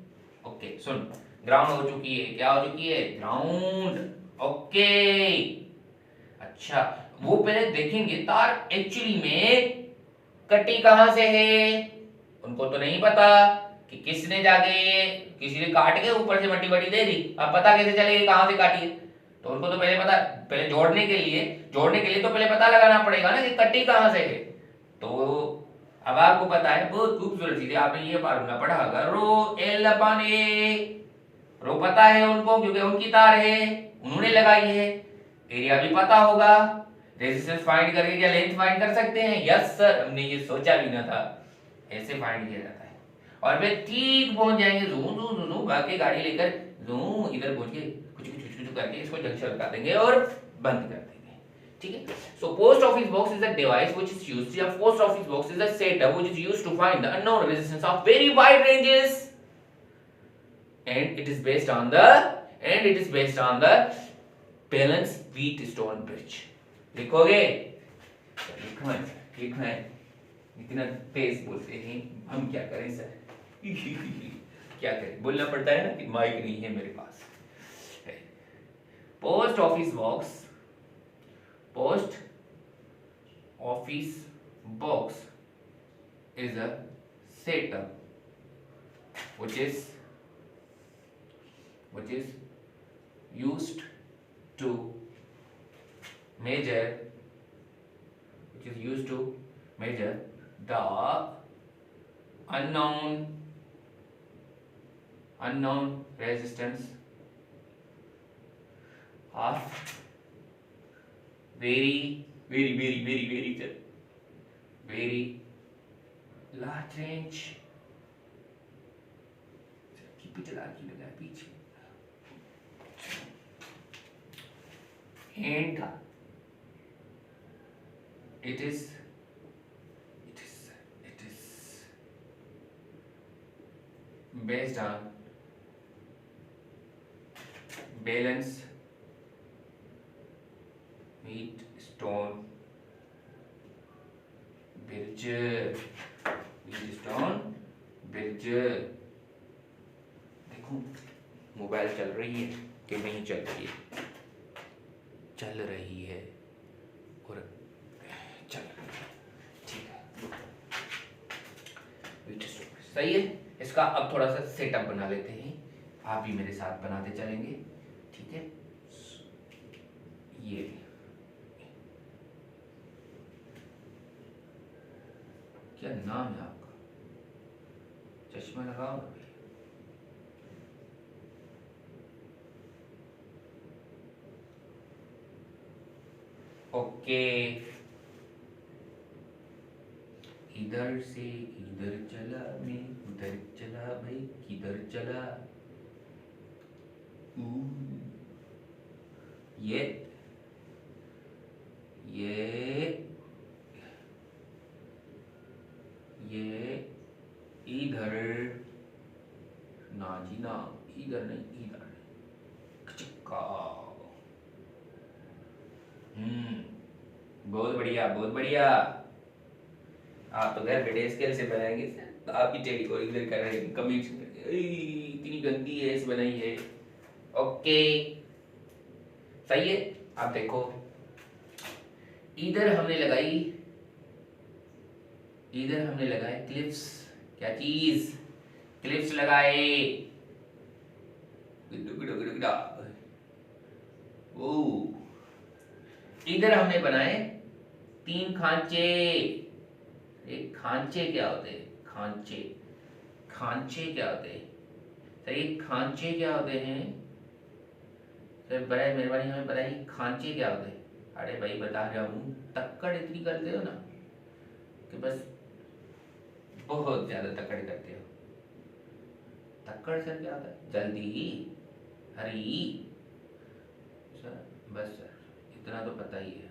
ओके सुन, ग्राउंड हो चुकी है, क्या हो चुकी है, ग्राउंड, ओके। अच्छा, वो पहले देखेंगे तार एक्चुअली में कटी कहां से है, उनको तो नहीं पता कि किसने जाके, किसी ने काट के ऊपर से मट्टी वट्टी दे दी, अब पता कैसे चलेगा कहां से काटी है? तो उनको तो पहले पता, पहले जोड़ने के लिए तो पहले पता लगाना पड़ेगा ना कि कटी कहां से है। तो अब आपको पता है, बहुत खूबसूरत चीज है, आपने ये फार्मूला पढ़ा होगा, रो एल अपॉन ए, रो पता है उनको क्योंकि उनकी तार है, उन्होंने लगाई है, एरिया भी पता होगा, रेजिस्टेंस फाइंड करके क्या लेंथ फाइंड कर सकते हैं? यस सर, हमने ये सोचा भी ना था, ऐसे फाइंड किया जाता है। और वे ठीक पहुंच जाएंगे, जू जू जू जू भाग के गाड़ी लेकर, जू इधर पहुंच के कुछ कुछ कुछ कुछ करके इसको जंक्शन लगा देंगे और बंद कर देंगे, ठीक है? So post office box is a device which is used, या post office box is a setup which is used to find the unknown resistance of very wide ranges, and it is based on the balance Wheatstone bridge। लिखोगे? लिखना है, इतना तेज बोलते हैं, हम क्या करें सर? क्या करें, बोलना पड़ता है ना कि माइक नहीं है मेरे पास। Post office box is a setup which is used to measure the unknown resistance of very large range। पिछला की लगा पीछे, and it is based on balance Wheatstone bridge। देखो मोबाइल चल रही है कि नहीं चल रही है? चल रही है, और चल रही है, ठीक है, सही है। इसका अब थोड़ा सा सेटअप बना लेते हैं, आप भी मेरे साथ बनाते चलेंगे, ठीक है? ये क्या नाम है आपका? चश्मा लगाओ ना भाई। ओके, इधर से इधर चला मैं, उधर चला भाई, किधर चला। ये इधर, ना जी ना, इधर नहीं, इधर। चिक्का। बहुत बढ़िया, बहुत बढ़िया। आप तो घर बैठे स्केल से बनाएंगे, तो आपकी टेडी को इधर कर रहे हैं कमेंट्स में, इतनी गंदी है ऐसे बनाई है। ओके सही है। आप देखो इधर हमने लगाए क्लिप्स। क्या चीज? क्लिप्स लगाए। ओ इधर हमने बनाए 3 खांचे। एक खांचे क्या होते हैं? खांचे क्या होते हैं? सही, खांचे क्या होते हैं सर? बड़े मेहरबानी हमें बताइए खांचे क्या होते हैं। अरे भाई बता रहा हूँ, तक्कड़ इतनी करते हो ना कि बस बहुत ज्यादा तक्कड़ करते हो। तक्कड़ सर क्या होता है? जल्दी, हरी सर, बस सर इतना तो पता ही है।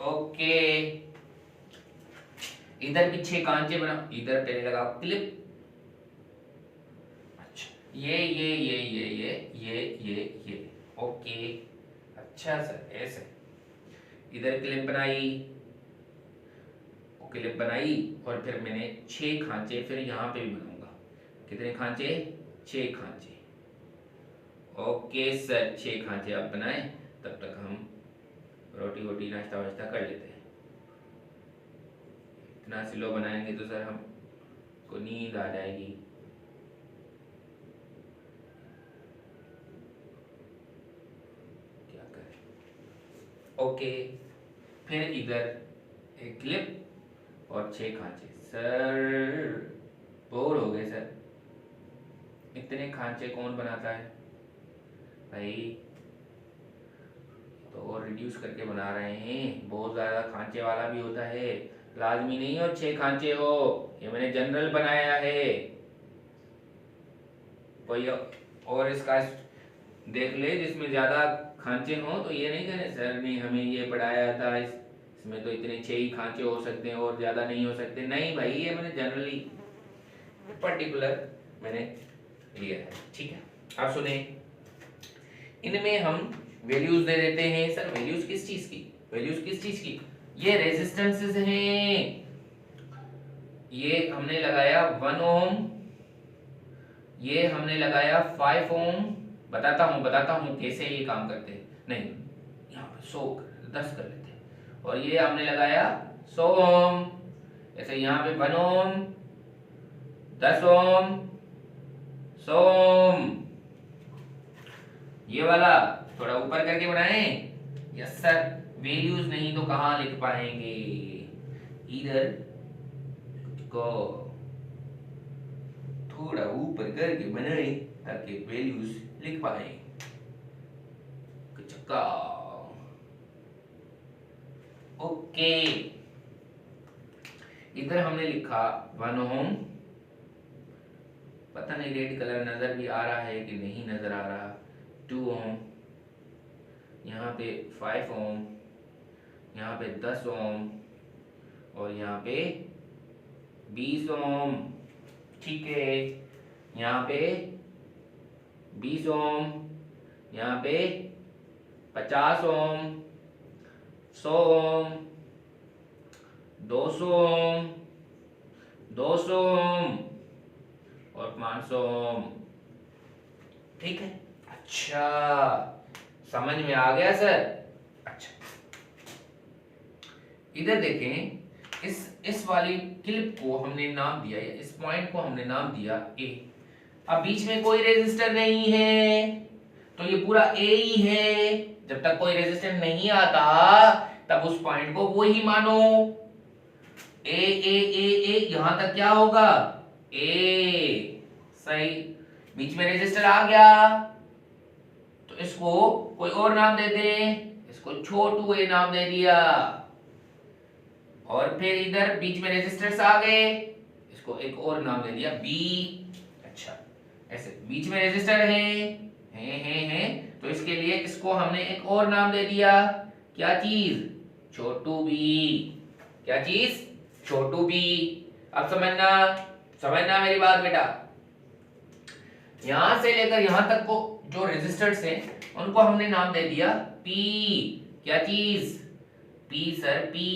ओके इधर भी 6 कांचे बनाओ। इधर पहले लगाओ क्लिप। अच्छा ये ओके। अच्छा सर ऐसे इधर क्लिप बनाई और फिर मैंने 6 खांचे फिर यहाँ पे भी बनाऊंगा। कितने खांचे? 6 खांचे। ओके सर 6 खांचे आप बनाए, तब तक हम रोटी वोटी नाश्ता वाश्ता कर लेते हैं। इतना स्लो बनाएंगे तो सर हम को नींद आ जाएगी। क्या करें? ओके फिर इधर एक क्लिप और 6 खांचे। सर बोर हो गए सर, इतने खांचे कौन बनाता है भाई? तो और रिड्यूस करके बना रहे हैं। बहुत ज़्यादा खांचे वाला भी होता है, लाजमी नहीं हो 6 खांचे हो। ये मैंने जनरल बनाया है। कोई और इसका देख ले जिसमें ज़्यादा खांचे हो, तो ये नहीं कहने सर ने हमें ये पढ़ाया था इसमें तो इतने 6 ही खांचे हो सकते हैं और ज़्यादा नहीं हो सकते। नहीं भाई, ये मैंने जनरली पर्टिकुलर मैंने लिया है। ठीक है, आप सुने। इनमें हम वैल्यूज दे देते हैं। सर वैल्यूज किस चीज की? ये रेजिस्टेंसेस हैं। ये हमने लगाया 1 ओम, ये हमने लगाया 5 ओम। बताता हूं कैसे ये काम करते हैं। नहीं, यहाँ पे 10 कर लेते हैं। और ये हमने लगाया 100 ओम। ऐसे यहाँ पे 1 ओम, 10 ओम, 100 ओम। ये वाला थोड़ा ऊपर करके बनाए। यस सर, वैल्यूज नहीं तो कहां लिख पाएंगे? इधर को थोड़ा ऊपर करके बनाए ताकि वैल्यूज लिख पाए। चक्का। ओके इधर हमने लिखा 1 ओम। पता नहीं रेड कलर नजर भी आ रहा है कि नहीं नजर आ रहा। 2 ओम, यहाँ पे 5 ओम, यहाँ पे 10 ओम और यहाँ पे 20 ओम। ठीक है, यहाँ पे 20 ओम, यहाँ पे 50 ओम, 100 ओम, 200 ओम, 200 ओम और 500 ओम। ठीक है, अच्छा समझ में आ गया सर? अच्छा इधर देखें, इस वाली क्लिप को हमने नाम दिया, इस पॉइंट को हमने नाम दिया ए। अब बीच में कोई रेजिस्टर नहीं है तो ये पूरा ए ही है। जब तक कोई रेजिस्टर नहीं आता तब उस पॉइंट को वो ही मानो। ए ए ए ए यहां तक क्या होगा? ए। सही, बीच में रेजिस्टर आ गया तो इसको कोई और नाम दे दे, इसको छोटू ए नाम दे दिया। और फिर इधर बीच में रेजिस्टर्स आ गए, इसको एक और नाम दे दिया बी। अच्छा, ऐसे बीच में रेजिस्टर है तो इसके लिए इसको हमने एक और नाम दे दिया, क्या चीज, छोटू बी। क्या चीज, छोटू बी। अब समझना मेरी बात बेटा। यहां से लेकर यहां तक को जो रेजिस्टर्स हैं उनको हमने नाम दे दिया पी। क्या चीज, पी सर, पी।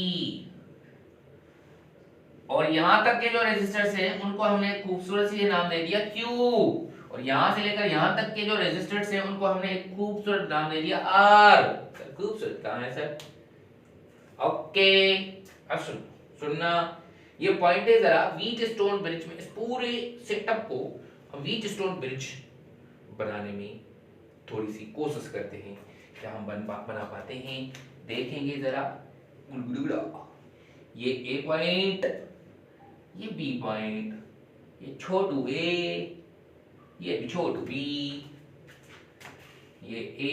और यहां तक के जो रेजिस्टर्स हैं उनको हमने खूबसूरत से नाम दे दिया क्यू। और यहां से लेकर यहां तक के जो रेजिस्टर्स हैं उनको हमने एक खूबसूरत नाम दे दिया आर। खूबसूरत कहां है सर? ओके, अब सुनना, ये पॉइंट है जरा व्हीट स्टोन ब्रिज में, इस पूरे सेटअप को हम व्हीट स्टोन ब्रिज बनाने में थोड़ी सी कोशिश करते हैं, क्या हम बना पाते हैं, देखेंगे जरा। ये ए पॉइंट, ये बी पॉइंट, ये छोटू ए, ये भी छोटू बी, ये ए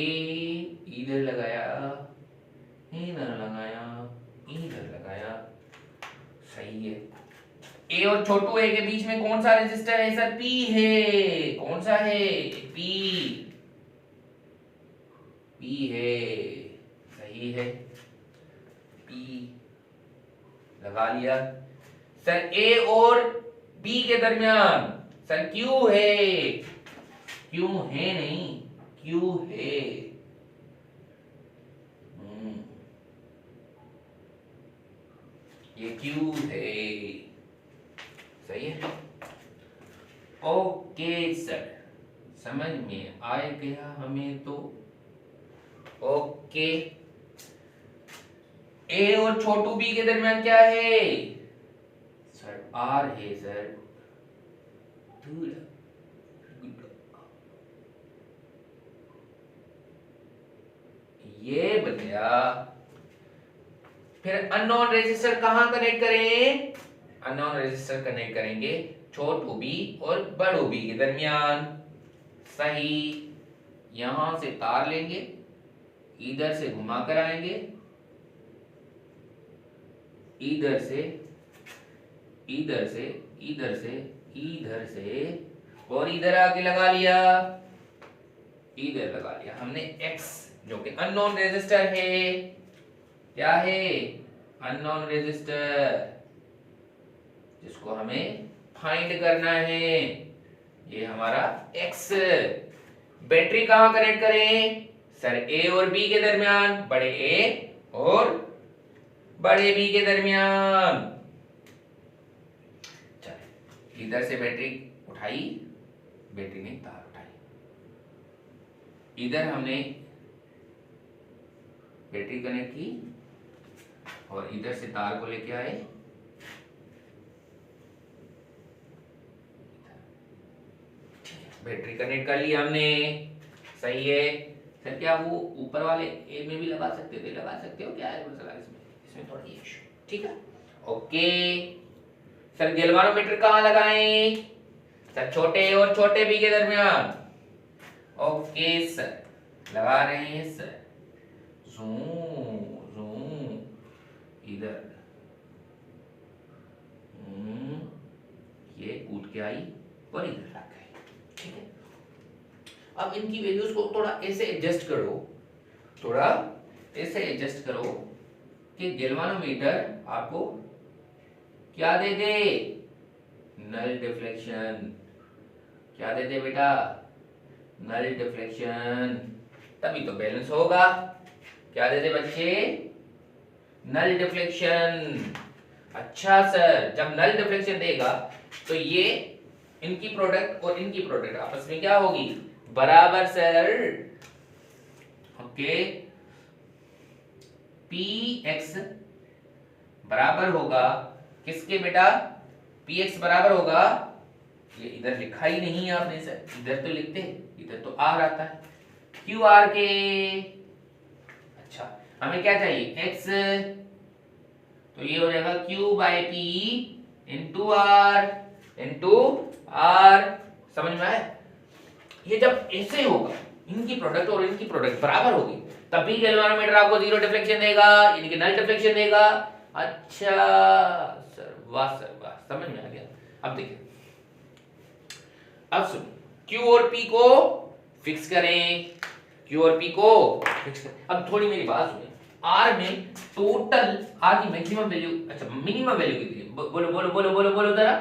इधर लगाया, इधर लगाया, इधर लगाया, सही है। ए और छोटू ए के बीच में कौन सा रेजिस्टर है सर? पी है। कौन सा है? पी, पी है, सही है, पी लगा लिया। सर ए और बी के दरमियान सर क्यू है, क्यू है नहीं, क्यू है। ये क्यू है, सही है। ओके सर, समझ में आ गया हमें तो। ओके, ए और छोटू बी के दरमियान क्या है सर? आर है सर। ये बन गया। फिर अननोन रेजिस्टर कहां कनेक्ट करें? अननोन रेजिस्टर कनेक्ट करेंगे छोटू बी और बड़ू बी के दरमियान, सही। यहां से तार लेंगे, इधर से घुमा कर आएंगे, इधर से, इधर से, इधर से, इधर से, और इधर आके लगा लिया, इधर लगा लिया हमने एक्स, जो कि अननोन रेजिस्टर है। क्या है? अननोन रेजिस्टर, जिसको हमें फाइंड करना है। ये हमारा एक्स। बैटरी कहां कनेक्ट करें सर? ए और बी के दरमियान, बड़े ए और बड़े बी के दरमियान। चलिए, इधर से बैटरी उठाई, बैटरी ने तार उठाई, इधर हमने बैटरी कनेक्ट की और इधर से तार को लेके आए, बैटरी कनेक्ट कर लिया हमने, सही है। सर क्या वो ऊपर वाले ए में भी लगा सकते थे? लगा सकते हो क्या है इसमें थोड़ा ये इशू, ठीक है। ओके सर, गैल्वानोमीटर कहां लगाएं सर? छोटे ए और छोटे बी के दरमियान। ओके सर, लगा रहे हैं सर। ज़ूम ज़ूम, इधर ये कूद के आई और इधर लग गई, ठीक है। अब इनकी वैल्यूज को थोड़ा ऐसे एडजस्ट करो, थोड़ा ऐसे एडजस्ट करो कि गैल्वानोमीटर आपको क्या दे दे? नल डिफ्लेक्शन। क्या दे दे बेटा? नल डिफ्लेक्शन, तभी तो बैलेंस होगा। क्या दे दे बच्चे? Null deflection. अच्छा सर, जब नल डिफ्लेक्शन देगा तो ये इनकी प्रोडक्ट और इनकी प्रोडक्ट आपस में क्या होगी? बराबर सर। ओके, पी एक्स बराबर होगा किसके बेटा? पी एक्स बराबर होगा, ये इधर लिखा ही नहीं है आपने सर, इधर तो लिखते, इधर तो आर आता है, क्यू आर के। अच्छा, हमें क्या चाहिए? एक्स, तो ये हो जाएगा Q by P into R, into R. समझ में आया? ये जब ऐसे होगा इनकी प्रोडक्ट और इनकी प्रोडक्ट बराबर होगी तभी गैल्वेनोमीटर आपको जीरो डिफ्लेक्शन देगा, यानी कि नल डिफ्लेक्शन देगा। अच्छा सर, वाह सर वाह, समझ में आ गया। अब देखिए, अब सुन, Q और P को फिक्स करें, Q और P को फिक्स करें। अब थोड़ी मेरी बात सुनिए, R में टोटल R की मैक्सिमम वैल्यू, अच्छा मिनिमम वैल्यू कितनी है? बोलो बोलो बोलो बोलो बोलो जरा।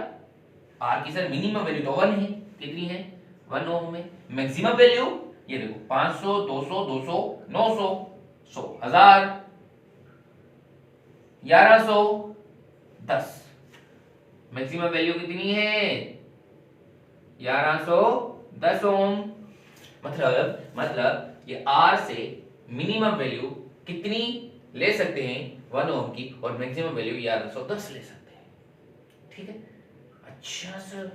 R की सर मिनिमम वैल्यू तो 1 है, कितनी है? 1 ओम में। मैक्सिमम वैल्यू ये देखो 500, 200, 200, 900, 100, 1000, 1100, 10। मैक्सिमम वैल्यू कितनी है? 1110 ओम। मतलब ये R से मिनिमम वैल्यू कितनी ले सकते हैं? 1 ओम की, और मैक्सिमम वैल्यू 1110 ले सकते हैं। ठीक है, अच्छा सर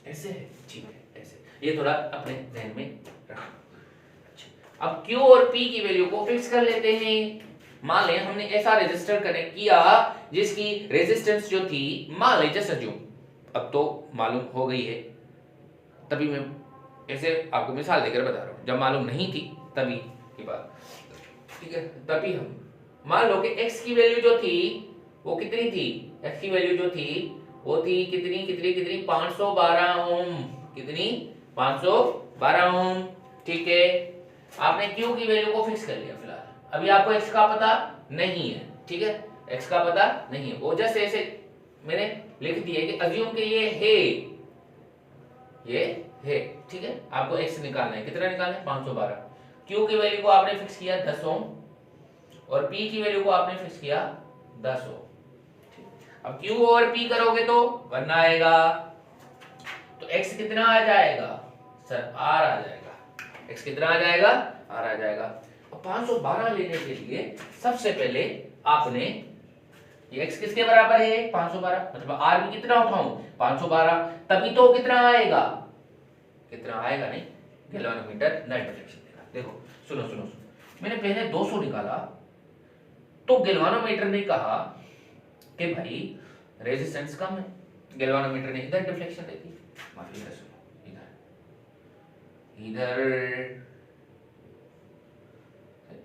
ऐसे है, ठीक है ऐसे, ये थोड़ा अपने ध्यान में रखो। अच्छा, अब Q और P की वैल्यू को फिक्स कर लेते हैं। मान लें हमने ऐसा रेजिस्टर कनेक्ट किया जिसकी रेजिस्टेंस जो थी, मान लें जैसे जो अब तो मालूम हो गई है, तभी मैं ऐसे आपको मिसाल देकर बता रहा हूँ, जब मालूम नहीं थी तभी की बात, ठीक है। तभी हम मान लो कि x की वैल्यू जो थी वो कितनी थी? x की वैल्यू जो थी वो थी कितनी कितनी कितनी 512 ओम, कितनी 512 ओम, ठीक है। आपने q की वैल्यू को फिक्स कर लिया फिलहाल, अभी आपको x का पता नहीं है, ठीक है, x का पता नहीं है, वो जैसे ऐसे मैंने लिख दिया कि अज्यूम कि ये है, ठीक है। आपको x निकालना है, कितना निकालना है? 512। q की वैल्यू को आपने फिक्स किया 10 ओम और p की वैल्यू को आपने फिक्स किया 10 ओम। अब q और p करोगे तो 1 आएगा, तो x कितना आ जाएगा सर? r आ जाएगा। x कितना आ जाएगा? r आ जाएगा। अब 512 लेने के लिए सबसे पहले आपने ये x किसके बराबर है? 512, मतलब r भी कितना उठाऊं? 512, तभी तो कितना आएगा? कितना आएगा नहीं, गैल्वेनोमीटर नेट डिफ्लेक्शन देगा। देखो सुनो सुनो सुनो, मैंने पहले 200 निकाला तो गैल्वेनोमीटर ने कहा कि भाई रेजिस्टेंस कम है, गैल्वेनोमीटर ने इधर डिफ्लेक्शन दे दी। माफ इधर सुनो, इधर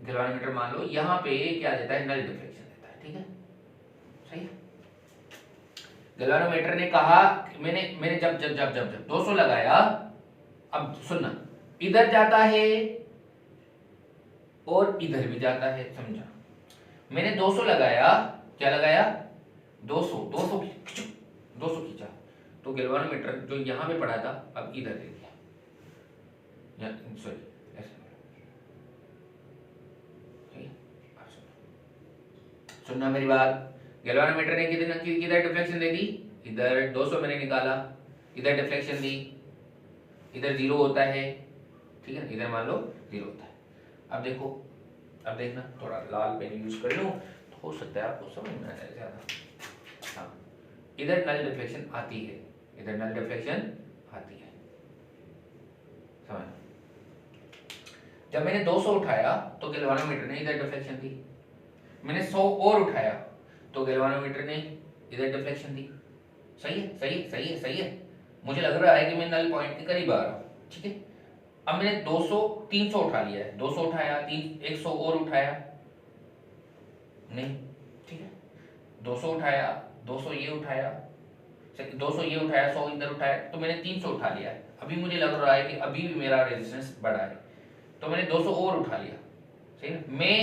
गैल्वेनोमीटर मान लो यहाँ पे क्या देता है? नल डिफ्लेक्शन देता है, ठीक है, सही है। गैल्वेनोमीटर ने कहा, मैंने जब जब जब जब जब 200 लगाया, अब सुनना, इधर जाता है और इधर भी जाता है, समझा? मैंने 200 लगाया, क्या लगाया? 200 खींचा तो गैल्वेनोमीटर जो यहां पे पड़ा था अब इधर दे दिया, सॉरी ऐसे, सुनना मेरी बात। गैल्वेनोमीटर ने किधर डिफ्लेक्शन दे दी? इधर 200 मैंने निकाला, इधर डिफ्लेक्शन दी, इधर 0 होता है, ठीक है, इधर मान लो 0 होता है। अब देखो, अब देखना, थोड़ा लाल पेन यूज कर लूं तो हो सकता है आपको समझ में आ जाए ज्यादा। हाँ, इधर नल डिफ्लेक्शन आती है, इधर नल डिफ्लेक्शन आती है, समझ? जब मैंने 200 उठाया तो गैल्वेनोमीटर ने इधर डिफ्लेक्शन दी, मैंने 100 और उठाया तो गैल्वेनोमीटर ने इधर डिफ्लेक्शन दी। सही है, सही है, सही है, सही है। मुझे लग रहा है कि मैं नल पॉइंट के करीब आ रहा हूँ, ठीक है। अब मैंने 200 300 उठा लिया है, 200 उठाया, 100 और उठाया, नहीं, ठीक है, 200 उठाया, 200 ये उठाया, 200 ये उठाया, 100 इधर उठाया, तो मैंने 300 उठा लिया है। अभी मुझे लग रहा है कि अभी भी मेरा रेजिस्टेंस बढ़ा है, तो मैंने 200 और उठा लिया, सही है। मैं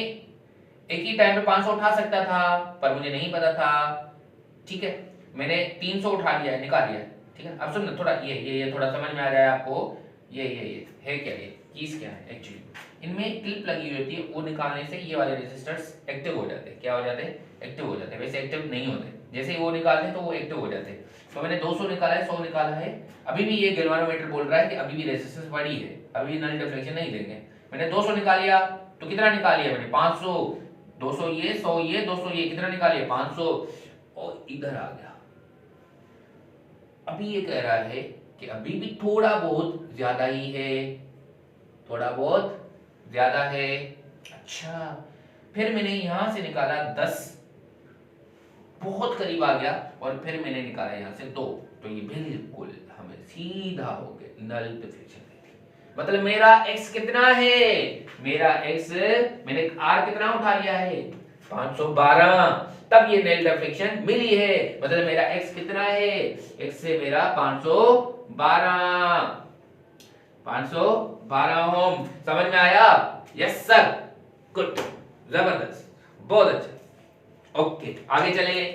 एक ही टाइम पे 500 उठा सकता था पर मुझे नहीं पता था, ठीक है, मैंने 300 उठा लिया है, निकाल लिया है, ठीक है। अब सुन थोड़ा ये थोड़ा समझ में आ जाए आपको, ये है क्या, ये कीज क्या है एक्चुअली, इनमें क्लिप लगी हुई होती है, वो निकालने से ये वाले रेजिस्टर्स एक्टिव हो जाते हैं। क्या हो जाते हैं? एक्टिव हो जाते हैं, वैसे एक्टिव नहीं होते, जैसे ही वो निकालते हैं तो वो एक्टिव हो जाते हैं। तो मैंने 200 निकाला है, 100 निकाला है, अभी भी ये गैल्वेनोमीटर बोल रहा है कि अभी भी रेजिस्टेंस बड़ी है, अभी नल डिफ्लेक्शन नहीं देंगे। मैंने 200 निकाल लिया तो कितना निकाल लिया मैंने? 500, 200 ये, 100 ये, 200 ये, कितना निकाल लिया? 500, और इधर आ गया। अभी ये कह रहा है कि अभी भी थोड़ा बहुत ज्यादा ही है, थोड़ा बहुत ज्यादा है। अच्छा, फिर मैंने यहां से निकाला 10, बहुत करीब आ गया, और फिर मैंने निकाला यहां से 2, तो ये बिल्कुल हमें सीधा हो गया, नल डिफ्लेक्शन दे दी। मतलब मेरा x कितना है, मेरा x मैंने r कितना उठा लिया है 512, तब ये नेल डिफ्लेक्शन मिली है। मतलब मेरा x कितना है, x से मेरा 512 ओम। समझ में आया? यस सर, गुड, जबरदस्त, बहुत अच्छा। ओके आगे चलेंगे।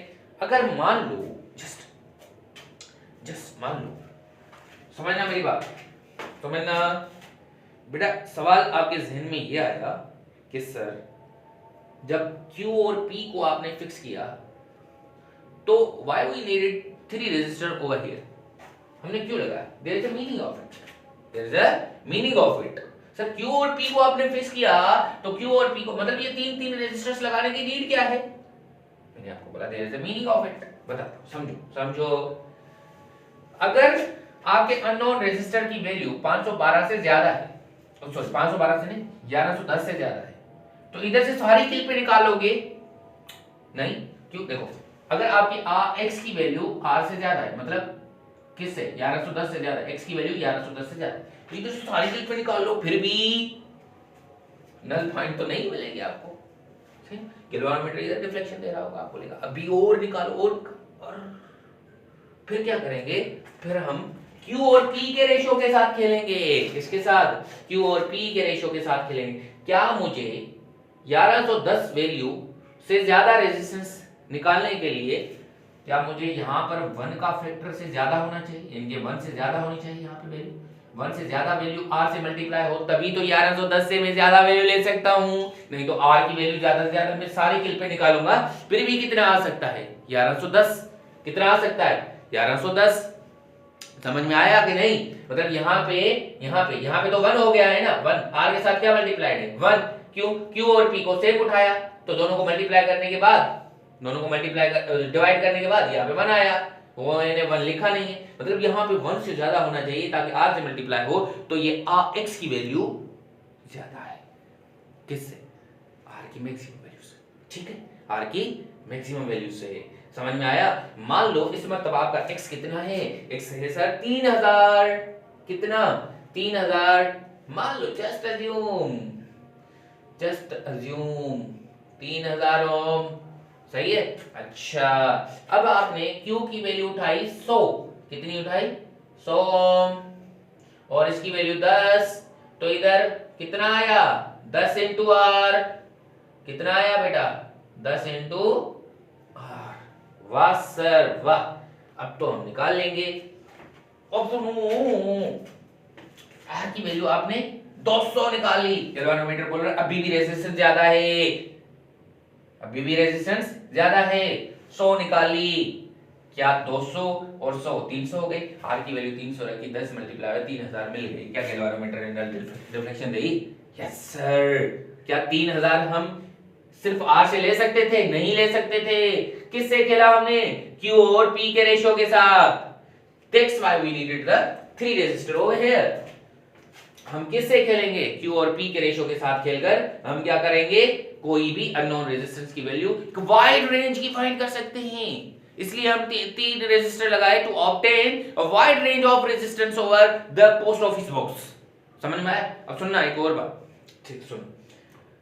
अगर मान लो जस्ट मान लो, समझना मेरी बात, समझना बेटा। सवाल आपके जहन में ये आया कि सर जब Q और P को आपने फिक्स किया तो why we needed 3 resistor over here, हमने क्यों लगाया? there is a meaning of it, there is a meaning of it। Sir Q और P को आपने फिक्स किया तो Q और P को मतलब ये तीन रेजिस्टर्स लगाने की नीड क्या है? मैंने आपको बोला there is a meaning of it। बताता हूं, समझो। अगर आपके अननोन रेजिस्टर की वैल्यू 512 से ज्यादा है, सॉरी 512 से नहीं 1110 से ज्यादा है, तो इधर से सारी क्लिपें निकालोगे नहीं। क्यों? देखो अगर आपकी x की वैल्यू r से ज्यादा है, मतलब किससे 1110 से ज्यादा, x की वैल्यू 1110 से ज्यादा, तो इधर से सारी क्लिपें निकाल लो, फिर भी नल पॉइंट तो नहीं मिलेंगे आपको। गैल्वेनोमीटर इधर डिफ्लेक्शन दे रहा होगा, आपको लेगा अभी और निकालो और फिर क्या करेंगे? फिर हम Q और P के रेशो के साथ खेलेंगे। किसके साथ? Q और P के रेशो के साथ खेलेंगे। क्या मुझे 1110 वैल्यू से ज्यादा रेजिस्टेंस निकालने के लिए क्या मुझे यहाँ पर 1 का फैक्टर से ज्यादा होना चाहिए, इनके 1 से ज्यादा होनी चाहिए यहाँ पे वैल्यू, 1 से ज्यादा वैल्यू R से मल्टीप्लाई हो, तभी तो 1110 से मैं ज्यादा वैल्यू ले सकता हूँ। नहीं तो R की वैल्यू ज्यादा से ज्यादा मैं सारी क्लिपें निकालूंगा, फिर भी कितना आ सकता है? 1110। कितना आ सकता है? 1110। समझ में आया कि नहीं? मतलब यहाँ पे तो 1 हो गया है ना, 1 R के साथ क्या मल्टीप्लाइड है? 1। क्यों? Q और P को सेम उठाया तो दोनों को मल्टीप्लाई करने के बाद, दोनों को मल्टीप्लाई डिवाइड करने के बाद यहाँ पे 1 आया, वो मैंने 1 लिखा नहीं है। मतलब यहाँ पे 1 से ज्यादा होना चाहिए ताकि R से मल्टीप्लाई हो, तो ये x की वैल्यू ज्यादा है। किससे? R की मैक्सिमम वैल्यू से। ठीक है, R की मैक्सिमम वैल्यू से। समझ में आया? मान लो इस मतलब आपका x कितना है? x है सर 3000। कितना? 3000। मान लो जस्ट अज्यूम 3000 ओम। सही है? अच्छा, अब आपने Q की वैल्यू उठाई 100। कितनी उठाई? 100 ओम, और इसकी वैल्यू 10, तो इधर कितना आया? 10 इंटू R। कितना आया बेटा? 10 इंटू R। वाह सर वाह, अब तो हम निकाल लेंगे। R की वैल्यू आपने 200 निकाली, गैल्वेनोमीटर बोल रहा है अभी भी रेजिस्टेंस ज्यादा है, अभी भी रेजिस्टेंस ज्यादा है। 100 निकाली, क्या 200 और 100 300 हो गई। R की वैल्यू 300 रखी, 10 मल्टीप्लाई 3000 मिल गई। क्या गैल्वेनोमीटर ने नल डिफ्लेक्शन दी? Yes sir. क्या 3000 हम सिर्फ R से ले सकते थे? नहीं ले सकते थे। किससे खेला हमने? Q और P के रेशो के साथ। That's why we needed the 3 resistor over here। हम किससे खेलेंगे? Q और P के रेशो के साथ खेलकर हम क्या करेंगे? कोई भी अननोन रेजिस्टेंस की वैल्यू वाइड रेंज की फाइंड कर सकते हैं। इसलिए हम 3 रेजिस्टर लगाए to obtain a wide range of resistance over the post office box. समझ में आया? अब सुनना एक और बात, ठीक सुन।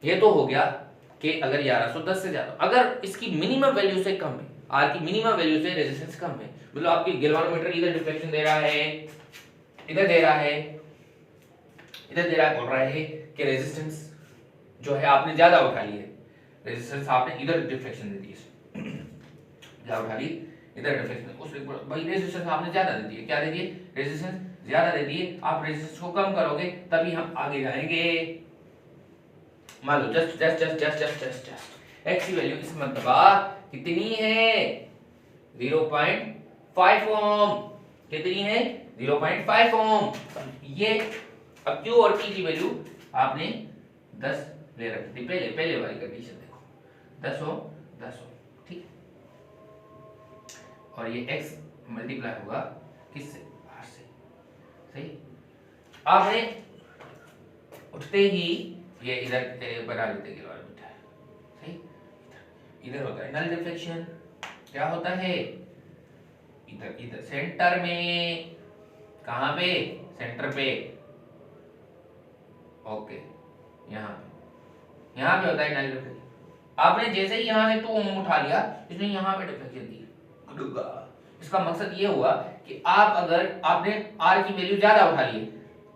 ये तो हो गया कि अगर 1110 से ज्यादा, अगर इसकी मिनिमम वैल्यू से कम है, R की मिनिमम वैल्यू से रेजिस्टेंस कम है, मतलब आपकी गैल्वेनोमीटर इधर डिफ्लेक्शन दे रहा है, इधर दे रहा है, इधर दे रहा है, बोल रहा है कि रेजिस्टेंस जो है आपने ज्यादा उठा ली है, रेजिस्टेंस आपने इधर डिफ्लेक्शन दे दी है, क्या उठा ली? इधर डिफ्लेक्शन। उस भाई रेजिस्टेंस आपने ज्यादा दे दी है, क्या दे दी? रेजिस्टेंस ज्यादा दे दी है। आप रेजिस्टेंस को कम करोगे तभी हम आगे जाएंगे। मान लो जस्ट x की वैल्यू इस मर्तबा कितनी है? 0.5 ओम। कितनी है? 0.5 ओम। ये अब Q और P की वैल्यू आपने 10 ले रखी थी, पहले वाली कंडीशन देखो, 10 ओम 10 ओम, ठीक। और ये x मल्टीप्लाई होगा किससे? R से। सही। आपने उठते ही ये इधर बना लेते गैल्वेनोमीटर। सही। इधर होता है नल डिफ्लेक्शन। क्या होता है? इधर सेंटर में। कहां पे? सेंटर पे। ओके, यहाँ पे होता है नल डिफ्लेक्शन। आपने जैसे ही यहाँ से 2 ओम उठा लिया, इसने यहाँ पे डिफ्लेक्शन दी। इसका मकसद ये हुआ कि आप अगर आपने आर की वैल्यू ज्यादा उठा ली,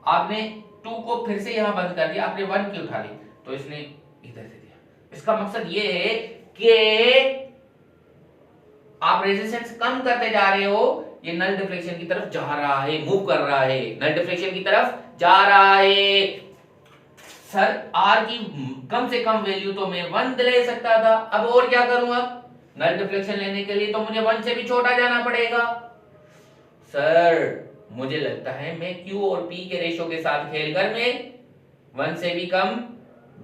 आपने 2 को फिर से यहाँ बंद कर दिया, आपने 1 की उठा ली, तो इसने इधर दे दिया। इसका मकसद ये है कि आप रेजिस्टेंस कम करते जा रहे हो, ये नल डिफ्लेक्शन की तरफ जा रहा है, मूव कर रहा है, नल डिफ्लेक्शन की तरफ जा रहा है। सर आर की कम से कम वैल्यू तो मैं 1 ले सकता था, अब और क्या करूं? अब नल डिफ्लेक्शन लेने के लिए तो मुझे 1 से भी छोटा जाना पड़ेगा। सर मुझे लगता है मैं Q और P के रेशो के साथ खेलकर मैं 1 से भी कम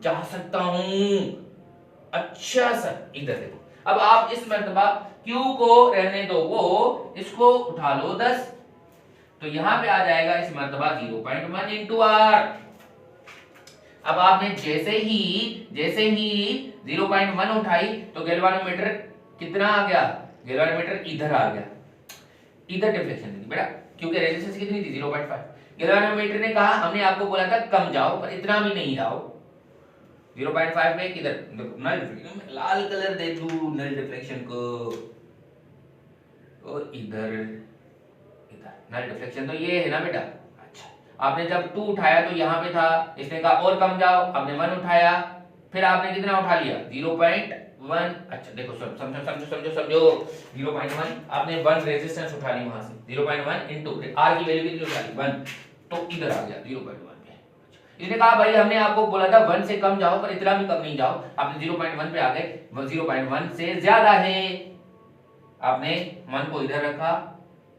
जा सकता हूं। अच्छा सर, इधर देखो, अब आप इस मर्तबा Q को रहने दो, वो इसको उठा लो 10, तो यहां पे आ जाएगा इस मर्तबा 0.1 इंटू आर। अब आपने जैसे ही 0.1 उठाई तो गैल्वानोमीटर कितना आ गया? गैल्वानोमीटर इधर आ गया, इधर डिफ्लेक्शन थी बेटा, क्योंकि रेजिस्टेंस कितनी थी? 0.5। गैल्वानोमीटर ने कहा, हमने आपको बोला था कम जाओ, पर इतना भी नहीं जाओ। 0.5 में किधर नल डिफ्लेक्शन, लाल कलर दे दूं नल डिफ्लेक्शन को, तो इधर नल डिफ्लेक्शन तो ये है ना बेटा। अच्छा, आपने जब 2 उठाया तो यहाँ पे था, इसने कहा और कम जाओ, आपने 1 उठाया, फिर आपने कितना उठा लिया? 0.1। अच्छा देखो समझो समझो समझो समझो, 0.1 आपने 1 रेजिस्टेंस उठा ली वहां से, 0.1 इनटू आर की वैल्यू कितनी उठा ली? 1, तो इधर आ गया 0.1 पे। इसने कहा भाई हमने आपको बोला था 1 से कम जाओ, पर इतना भी कम नहीं जाओ, आपने 0.1 पे आ गए, 0.1 से ज्यादा है। आपने 1 को इधर रखा,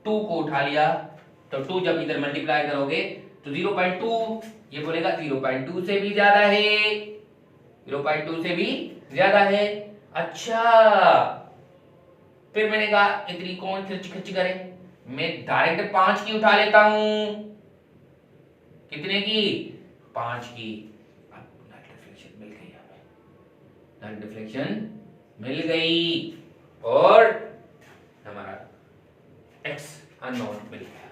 2 को उठा लिया, तो 2 जब इधर मल्टीप्लाई करोगे तो 0.2, ये बोलेगा 0.2 से भी ज्यादा है, 0.2 से भी ज्यादा है। अच्छा, फिर मैंने कहा इतनी कौन खर्च खर्च करे, मैं डायरेक्ट 5 की उठा लेता हूं। कितने की? 5 की। अब नल डिफ्लेक्शन मिल गई, हमें नल डिफ्लेक्शन मिल गई और हमारा x अननोन मिल गया।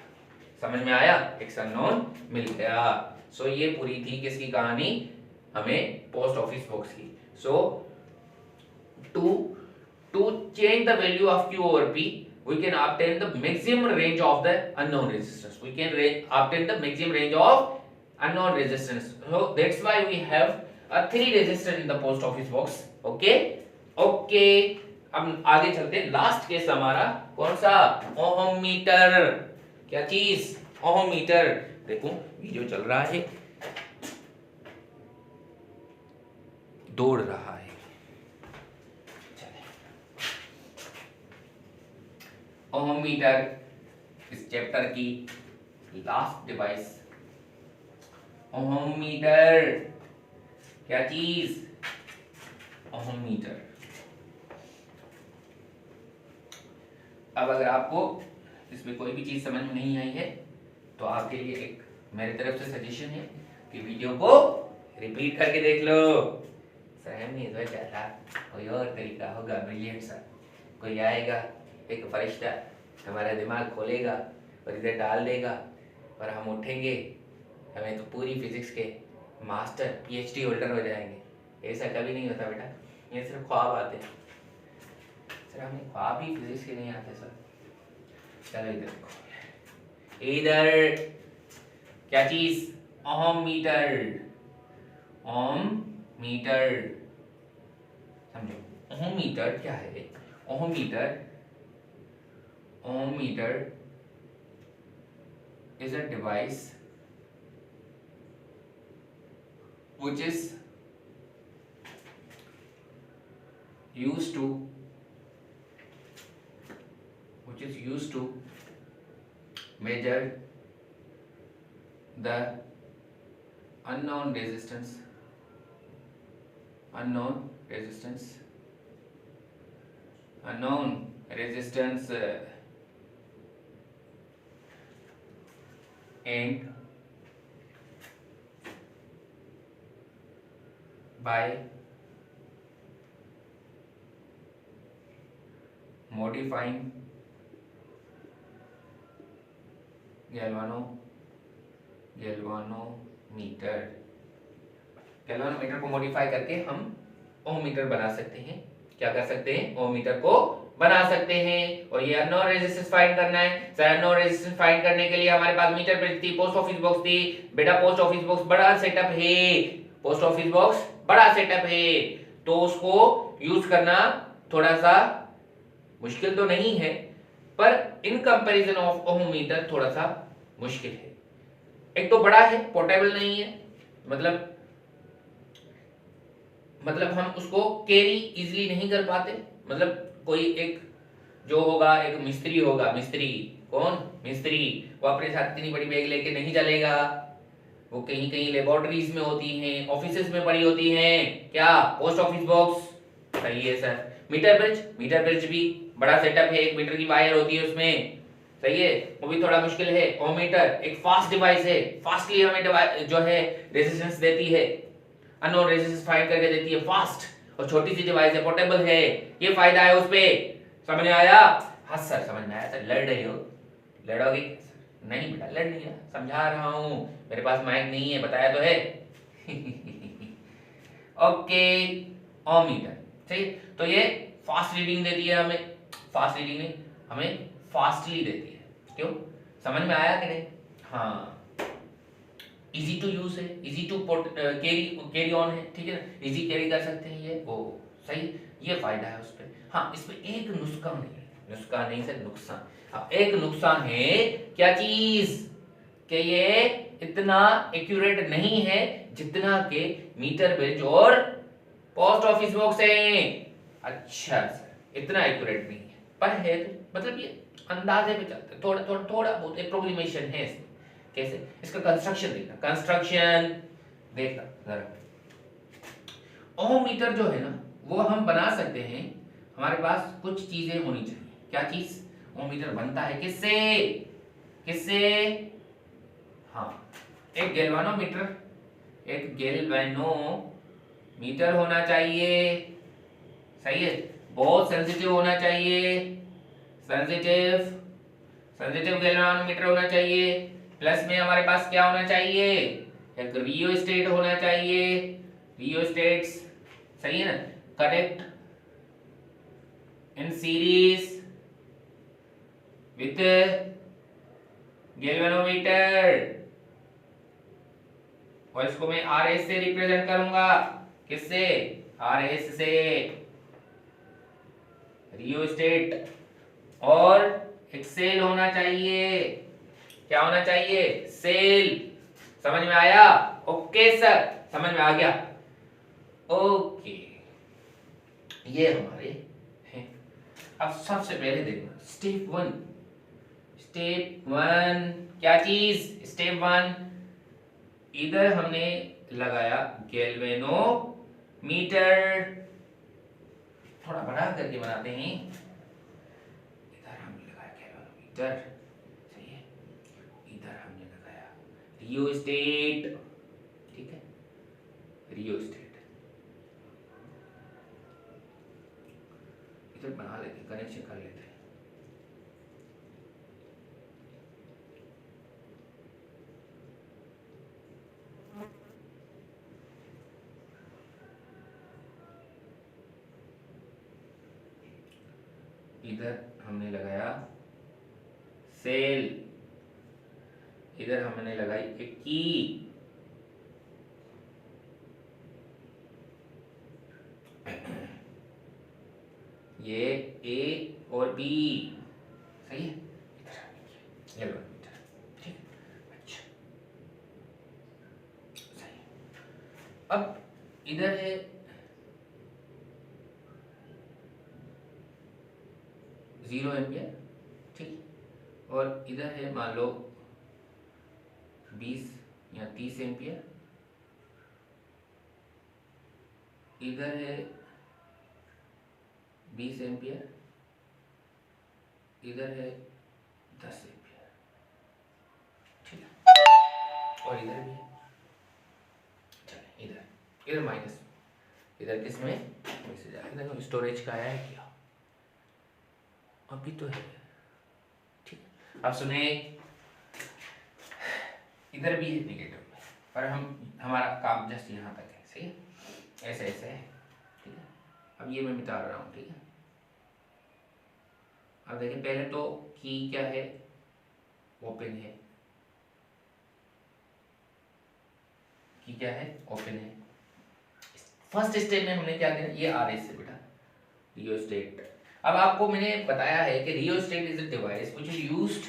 समझ में आया? x अननोन मिल गया। सो ये पूरी थी किसकी कहानी? हमें पोस्ट ऑफिस बॉक्स की। सो to change the value of Q over P, we can obtain the maximum range of the unknown resistance. We can obtain the maximum range of unknown resistance. So that's why we have a 3 resistor in the post office box. Okay? Okay. अब आगे चलते हैं। Last case हमारा कौन सा? Ohm meter. क्या चीज? Ohm metre. देखो वीडियो चल रहा है, दौड़ रहा है। ओहम मीटर इस चैप्टर की लास्ट डिवाइस। ओहम मीटर क्या चीज? Ohm meter. अब अगर आपको इसमें कोई भी चीज समझ में नहीं आई है तो आपके लिए एक मेरी तरफ से सजेशन है कि वीडियो को रिपीट करके देख लो। सर हम नहीं सोचा था कोई और तरीका होगा ब्रिलियंट सा, कोई आएगा एक फरिश्ता हमारा दिमाग खोलेगा और इधर डाल देगा और हम उठेंगे, हमें तो पूरी फिजिक्स के मास्टर पीएचडी होल्डर हो जाएंगे। ऐसा कभी नहीं होता बेटा, ये सिर्फ ख्वाब आते हैं। सर हमें ख्वाब ही फिजिक्स के नहीं आते सर। चलो इधर देखो, इधर क्या चीज? Ohm meter. ओहम मीटर समझो। ओहम मीटर क्या है? Ohm meter is a device which is used to measure the unknown resistance and by modifying galvanometer galvanometer को मॉडिफाई करके हम ओम मीटर बना सकते हैं। क्या कर सकते हैं? ओम मीटर को बना सकते हैं। और ये अननोन रेजिस्टेंस फाइंड करना है। सर अननोन रेजिस्टेंस फाइंड करने के लिए हमारे पास मीटर ब्रिज थी, पोस्ट ऑफिस बॉक्स थी। बेटा पोस्ट ऑफिस बॉक्स बड़ा सेटअप है, पोस्ट ऑफिस बॉक्स बड़ा सेटअप है, तो उसको यूज करना थोड़ा सा मुश्किल तो नहीं है, पर in comparison of ohm meter थोड़ा सा मुश्किल है। एक तो बड़ा है, पोर्टेबल नहीं है, मतलब हम उसको कैरी इजीली नहीं कर पाते। मतलब कोई एक जो होगा, एक मिस्त्री होगा, मिस्त्री कौन? मिस्त्री, वो अपने साथ इतनी बड़ी बैग लेके नहीं चलेगा। वो कहीं कहीं लेबोरेटरीज में होती हैं, ऑफिसेज में पड़ी होती हैं। क्या? Post office box. सही है सर। मीटर ब्रिज भी बड़ा सेटअप है, 1 मीटर की वायर होती है उसमें। सही है, वो भी थोड़ा मुश्किल है। ओम मीटर एक फास्ट डिवाइस है, फास्टली हमें जो है रेजिस्टेंस देती है, अननोन रेजिस्टेंस फाइंड करके देती है फास्ट, और छोटी सी डिवाइस है, पोर्टेबल है। ये फायदा है उस पे। समझ में आया? हाँ सर समझ में आया। सर लड़ रहे हो? लड़ोगे? नहीं बेटा लड़ नहीं रहा, समझा रहा हूं। मेरे पास माइक नहीं है, बताया तो है। ओके, ओम मीटर। सही, तो ये फास्ट रीडिंग देती है हमें, फास्ट रीडिंग नहीं, हमें फास्टली देती है। क्यों? समझ में आया कि नहीं? हाँ, इजी टू यूज है, इजी टू कैरी ऑन है, ठीक है ना, इजी कैरी कर सकते हैं ये। ओ सही, ये फायदा है उस पे। हाँ, इसमें एक नुस्खा नहीं है, नुस्खा नहीं सर, नुकसान। हाँ, एक नुकसान है। क्या चीज? कि ये इतना एक्यूरेट नहीं है जितना के मीटर ब्रिज और पोस्ट ऑफिस बॉक्स है। अच्छा सर, इतना एक्यूरेट नहीं है, पर है तो मतलब ये अंदाजे पे चलता है, थोड़ा बहुत एप्रोक्सीमेशन है इसमें। कैसे? इसका कंस्ट्रक्शन देखना, कंस्ट्रक्शन देखना जरा। ओम मीटर जो है ना, वो हम बना सकते हैं, हमारे पास कुछ चीजें होनी चाहिए। क्या चीज? ओम मीटर बनता है किससे? किससे? हाँ, एक गैल्वेनोमीटर, एक गैल्वेनोमीटर होना चाहिए। सही है, बहुत सेंसिटिव होना चाहिए, सेंसिटिव गैल्वेनोमीटर होना चाहिए। प्लस में हमारे पास क्या होना चाहिए? एक रियोस्टेट होना चाहिए, रियोस्टेट्स। सही है ना, connect in series with galvanometer, और इसको मैं RS से रिप्रेजेंट करूंगा। किससे? RS से, रियोस्टेट। और एक सेल होना चाहिए। क्या होना चाहिए? सेल। समझ में आया? ओके सर, समझ में आ गया। ओके, ये हमारे हैं। अब सबसे पहले देखना स्टेप 1। स्टेप 1 क्या चीज? स्टेप 1, इधर हमने लगाया गैल्वेनोमीटर, थोड़ा बड़ा करके बनाते हैं। इधर हमने लगाया गैल्वेनोमीटर, सही है। इधर हमने लगाया रियोस्टेट, ठीक है, रियोस्टेट। इधर बना लेते हैं, कनेक्शन कर लेते हैं। इधर हमने लगाया सेल, इधर हमने लगाई एक की। ये A और B, सही है। इधर ठीक, अच्छा सही। अब इधर है 0 एम्पियर, ठीक, और इधर है मान लो 20 या 30 एम्पियर। इधर है 20 एम्पियर, इधर है 10 एम्पियर, ठीक है, और इधर भी है। चलिए इधर माइनस, इधर किसमें? मैसेज आया, देखो स्टोरेज का आया है क्या? अभी तो है, ठीक। अब सुने, इधर भी है नेगेटिव में, पर हमारा काम जस्ट यहाँ तक है। सही है, ऐसे ऐसे है, ठीक है। अब ये मैं मिटा रहा हूँ, ठीक है। अब देखिए पहले तो की क्या है, ओपन है, की क्या है, ओपन है। फर्स्ट स्टेप में हमने क्या किया, ये RS से बेटा रियोस्टेट। अब आपको मैंने बताया है कि rheostat is a device which is used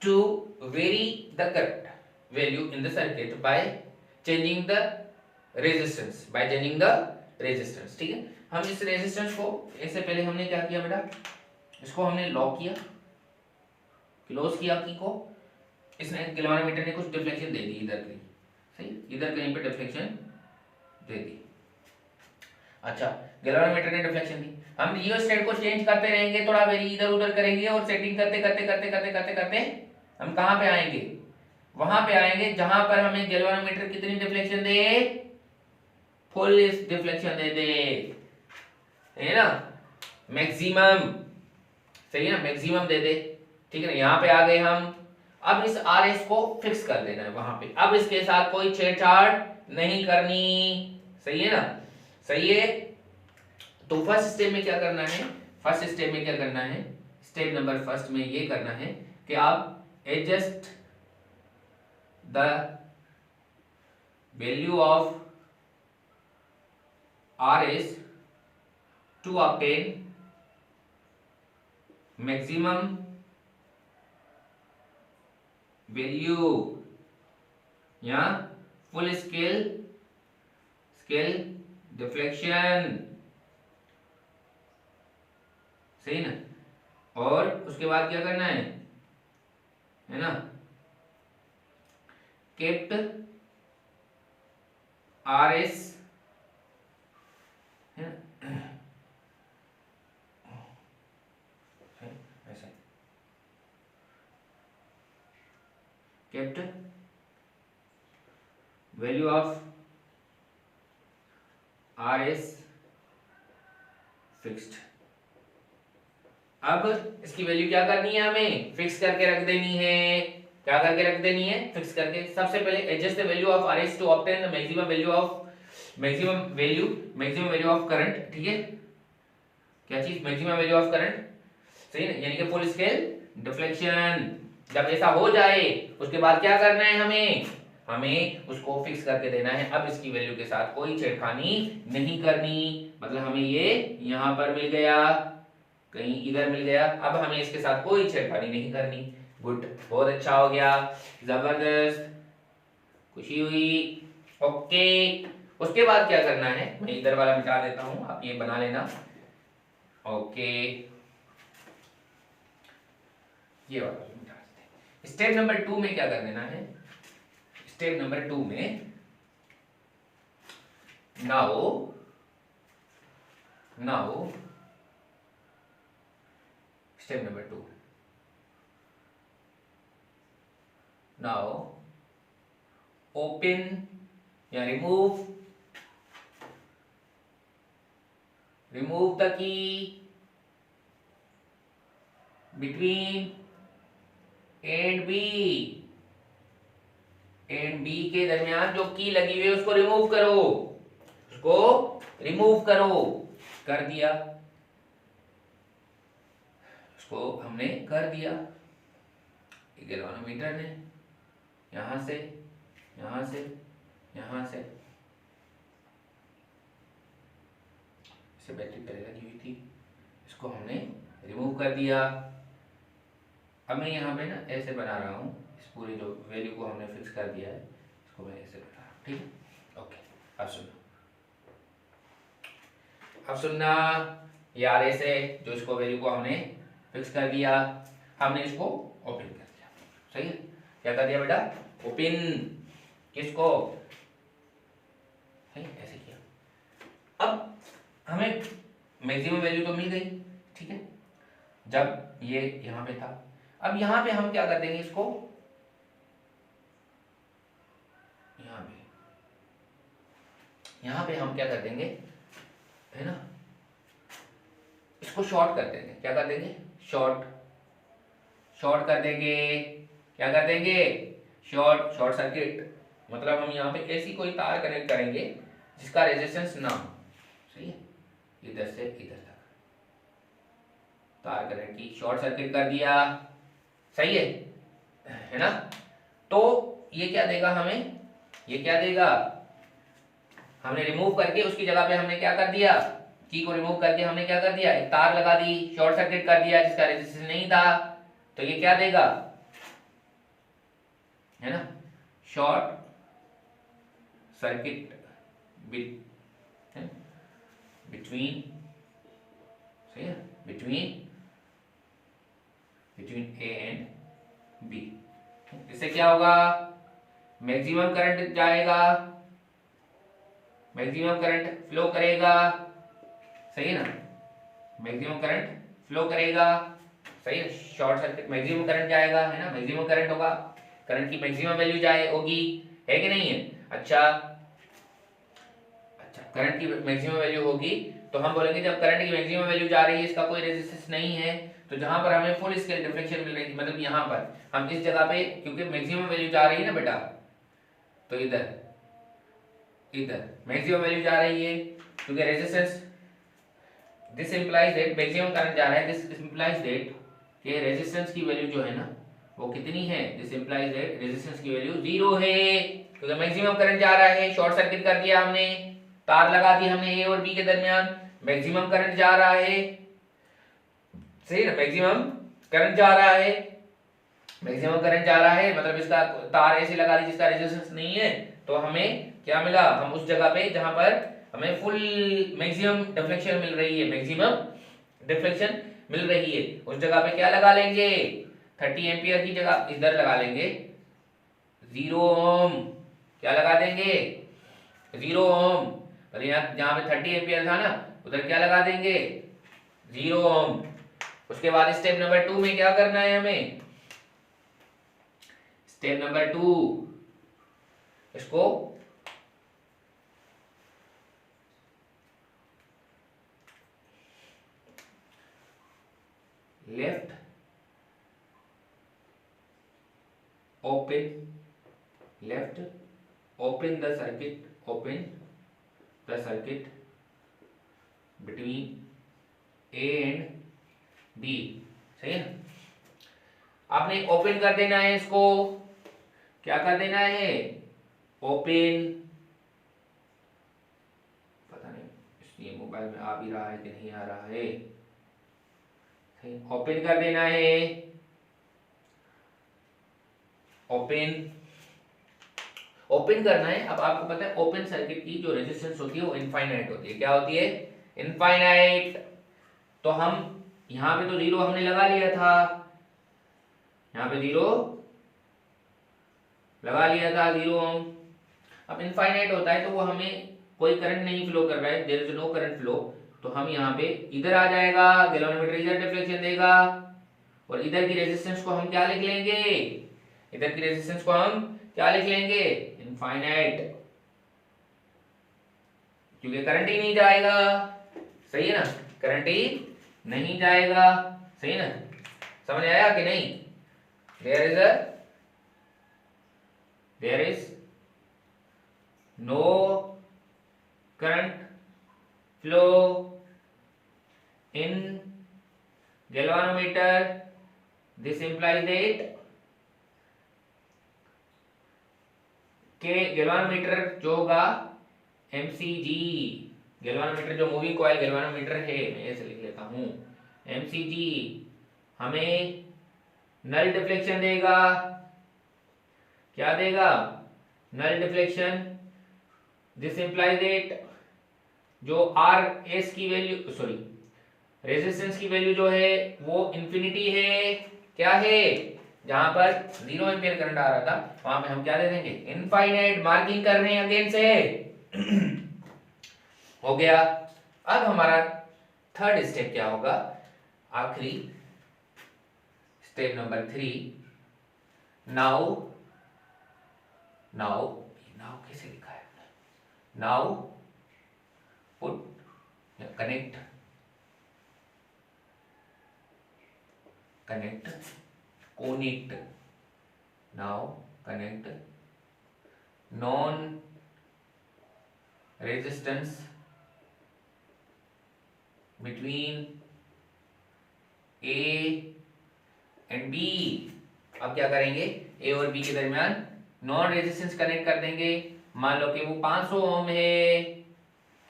to vary the current value in the circuit by changing the resistance, by changing the resistance, ठीक है। हम इस रेजिस्टेंस को, इससे पहले हमने क्या किया बेटा, इसको हमने लॉक किया, क्लोज किया की को, इसने गैल्वेनोमीटर ने कुछ डिफ्लेक्शन दे दी इधर की, सही, इधर कहीं पे डिफ्लेक्शन दे दी। अच्छा, गैल्वेनोमीटर ने डिफ्लेक्शन दी, हम रियोस्टेट को चेंज करते रहेंगे, थोड़ा वेरी इधर उधर करेंगे और सेटिंग करते करते करते करते करते करते हम कहां पे आएंगे, वहां पे आएंगे जहां पर हमें गैल्वेनोमीटर कितनी डिफ्लेक्शन दे, फुल डिफ्लेक्शन दे दे, है ना, मैक्सिमम, सही है ना, मैक्सिमम दे दे, ठीक है ना। यहां पे आ गए हम। अब इस RS को फिक्स कर देना है वहां पे, अब इसके साथ कोई छेड़छाड़ नहीं करनी, सही है ना, सही है। तो फर्स्ट स्टेप में क्या करना है, फर्स्ट स्टेप में क्या करना है, स्टेप नंबर फर्स्ट में ये करना है कि आप adjust the value of RS to obtain maximum value या full scale deflection, सही ना। और उसके बाद क्या करना है ना, kept RS, है ना, ऐसा kept value of RS fixed. अब इसकी वैल्यू क्या करनी है, हमें फिक्स करके रख देनी है, क्या करके रख देनी है, फिक्स करके। सबसे पहले adjust the value of RS to obtain the maximum value of current, ठीक है, क्या चीज, मैक्सिमम वैल्यू ऑफ करंट, सही ना, यानी कि फुल स्केल डिफ्लेक्शन। जब ऐसा हो जाए उसके बाद क्या करना है, हमें उसको फिक्स करके देना है। अब इसकी वैल्यू के साथ कोई छेड़खानी नहीं करनी, मतलब हमें ये यहां पर मिल गया, कहीं इधर मिल गया, अब हमें इसके साथ कोई छेड़खानी नहीं करनी। गुड, बहुत अच्छा हो गया, जबरदस्त, खुशी हुई, ओके। उसके बाद क्या करना है, मैं इधर वाला मिटा देता हूं, आप ये बना लेना, ओके, ये वाला मिटा देते। स्टेप नंबर 2 में क्या कर देना है, स्टेप नंबर 2 में now step number 2, now open या remove the key between and B के दरमियान जो की लगी हुई है उसको रिमूव करो, कर दिया, उसको हमने कर दिया। गैल्वेनोमीटर ने यहां से इसे बैटरी पहले लगी हुई थी, इसको हमने रिमूव कर दिया। अब मैं यहाँ पे ना ऐसे बना रहा हूँ, इस पूरी जो वैल्यू को हमने फिक्स कर दिया है इसको मैं ऐसे बना रहा हूँ, ठीक है, ओके। अब सुनना ये RS है जो इसको वैल्यू को हमने फिक्स कर दिया, हमने इसको ओपन कर दिया, सही है, क्या कर दिया बेटा, ओपन, किसको, ऐसे किया। अब हमें मैक्सिमम वैल्यू तो मिल गई, ठीक है, जब ये यहां पे था। अब यहां पे हम क्या कर देंगे, इसको यहां पे हम क्या कर देंगे, है ना, इसको शॉर्ट कर देंगे, क्या कर देंगे, शॉर्ट कर देंगे, क्या कर देंगे, शॉर्ट सर्किट, मतलब हम यहाँ पे ऐसी कोई तार कनेक्ट करेंगे जिसका रेजिस्टेंस ना हो, सही है, इधर से इधर तक तार कनेक्ट की, शॉर्ट सर्किट कर दिया, सही है ना। तो ये क्या देगा हमें, ये क्या देगा, हमने रिमूव करके उसकी जगह पे हमने क्या कर दिया, की को रिमूव करके हमने क्या कर दिया, एक तार लगा दी, शॉर्ट सर्किट कर दिया जिसका रेजिस्टेंस नहीं था, तो ये क्या देगा, है ना, शॉर्ट सर्किट बिटवीन, सही है, बिटवीन ए एंड बी। इससे क्या होगा, मैक्सिमम करंट जाएगा, मैक्सिमम करंट फ्लो करेगा, सही है ना, मैक्सिमम करंट फ्लो करेगा, सही है, शॉर्ट सर्किट मैक्सिमम करंट जाएगा, है ना, मैक्सिमम करंट होगा, करंट की मैक्सिमम वैल्यू जाए होगी, है कि नहीं है। अच्छा, करंट की मैक्सिमम वैल्यू होगी तो हम बोलेंगे जब करंट की मैक्सिमम वैल्यू जा रही है, इसका कोई रेजिस्टेंस नहीं है, तो जहां पर हमें फुल स्केल डिफ्लेक्शन मिल रही है, मतलब यहां पर हम इस जगह पे, क्योंकि मैक्सिमम वैल्यू जा रही है ना बेटा, तो इधर इधर मैक्सिमम वैल्यू जा रही है, क्योंकि resistance, this implies that maximum current जा रहा है, दिस इंप्लाइज दैट कि रेजिस्टेंस की वैल्यू जो है ना वो कितनी है, दिस इंप्लाइज दैट रेजिस्टेंस की वैल्यू 0 है, क्योंकि मैक्सिमम करंट जा रहा है, शॉर्ट सर्किट कर दिया हमने, तार लगा दी हमने ए और बी के दरमियान, मैक्सिमम करंट जा रहा है, सही ना, मैक्सिमम करंट जा रहा है, मैक्सिमम करंट जा रहा है, मतलब इसका तार ऐसे लगा दी जिसका रेजिस्टेंस नहीं है, तो हमें क्या मिला, हम उस जगह पे जहां पर हमें फुल मैक्सिमम डिफ्लेक्शन मिल रही है, मैक्सिमम डिफ्लेक्शन मिल रही है, उस जगह पे क्या लगा लेंगे, 30 एम्पियर की जगह इधर लगा लेंगे 0 ओम, क्या लगा देंगे 0 ओम, और यहाँ जहां पे 30 एम्पियर था ना उधर क्या लगा देंगे 0 ओम। उसके बाद स्टेप नंबर 2 में क्या करना है हमें, स्टेप नंबर 2, इसको left open the circuit between A and B, सही है, आपने ओपन कर देना है इसको, क्या कर देना है, ओपन, पता नहीं इसलिए मोबाइल में आ भी रहा है कि नहीं आ रहा है, ओपन कर देना है, ओपन करना है। अब आपको पता है ओपन सर्किट की जो रेजिस्टेंस होती है वो इनफाइनाइट होती है, क्या होती है, इनफाइनाइट। तो हम यहां पे तो 0 हमने लगा लिया था, यहां पे 0 लगा लिया था, 0 ओम। अब इनफाइनाइट होता है तो वो हमें कोई करंट नहीं फ्लो कर रहा है, there is no current flow, तो हम यहाँ पे इधर आ जाएगा, गैल्वेनोमीटर इधर डिफ्लेक्शन देगा, और इधर की रेजिस्टेंस को हम क्या लिख लेंगे, इधर की रेजिस्टेंस को हम क्या लिख लेंगे, इनफाइनाइट, क्योंकि करंट ही नहीं जाएगा, सही है ना, करंट ही नहीं जाएगा, सही है ना, समझ आया कि नहीं, there is no current flow in galvanometer, this implies that के गैल्वेनोमीटर जो होगा MCG, गैल्वेनोमीटर जो मूविंग कॉइल गैल्वेनोमीटर है, मैं ऐसे लिख लेता हूं, MCG हमें नल डिफ्लेक्शन देगा, क्या देगा, null deflection, this implies that जो RS की वैल्यू, सॉरी रेजिस्टेंस की वैल्यू जो है वो इंफिनिटी है, क्या है, जहां पर 0 एम्पियर करंट आ रहा था वहां पे हम क्या दे देंगे, इनफाइनाइट, मार्किंग कर रहे हैं अगेन से हो गया। अब हमारा थर्ड स्टेप क्या होगा, आखिरी स्टेप नंबर 3, नाउ कैसे लिखा है, now put connect now connect known resistance between A and B. अब क्या करेंगे, ए और बी के दरमियान नॉन रेजिस्टेंस कनेक्ट कर देंगे। मान लो कि वो 500 ओम है,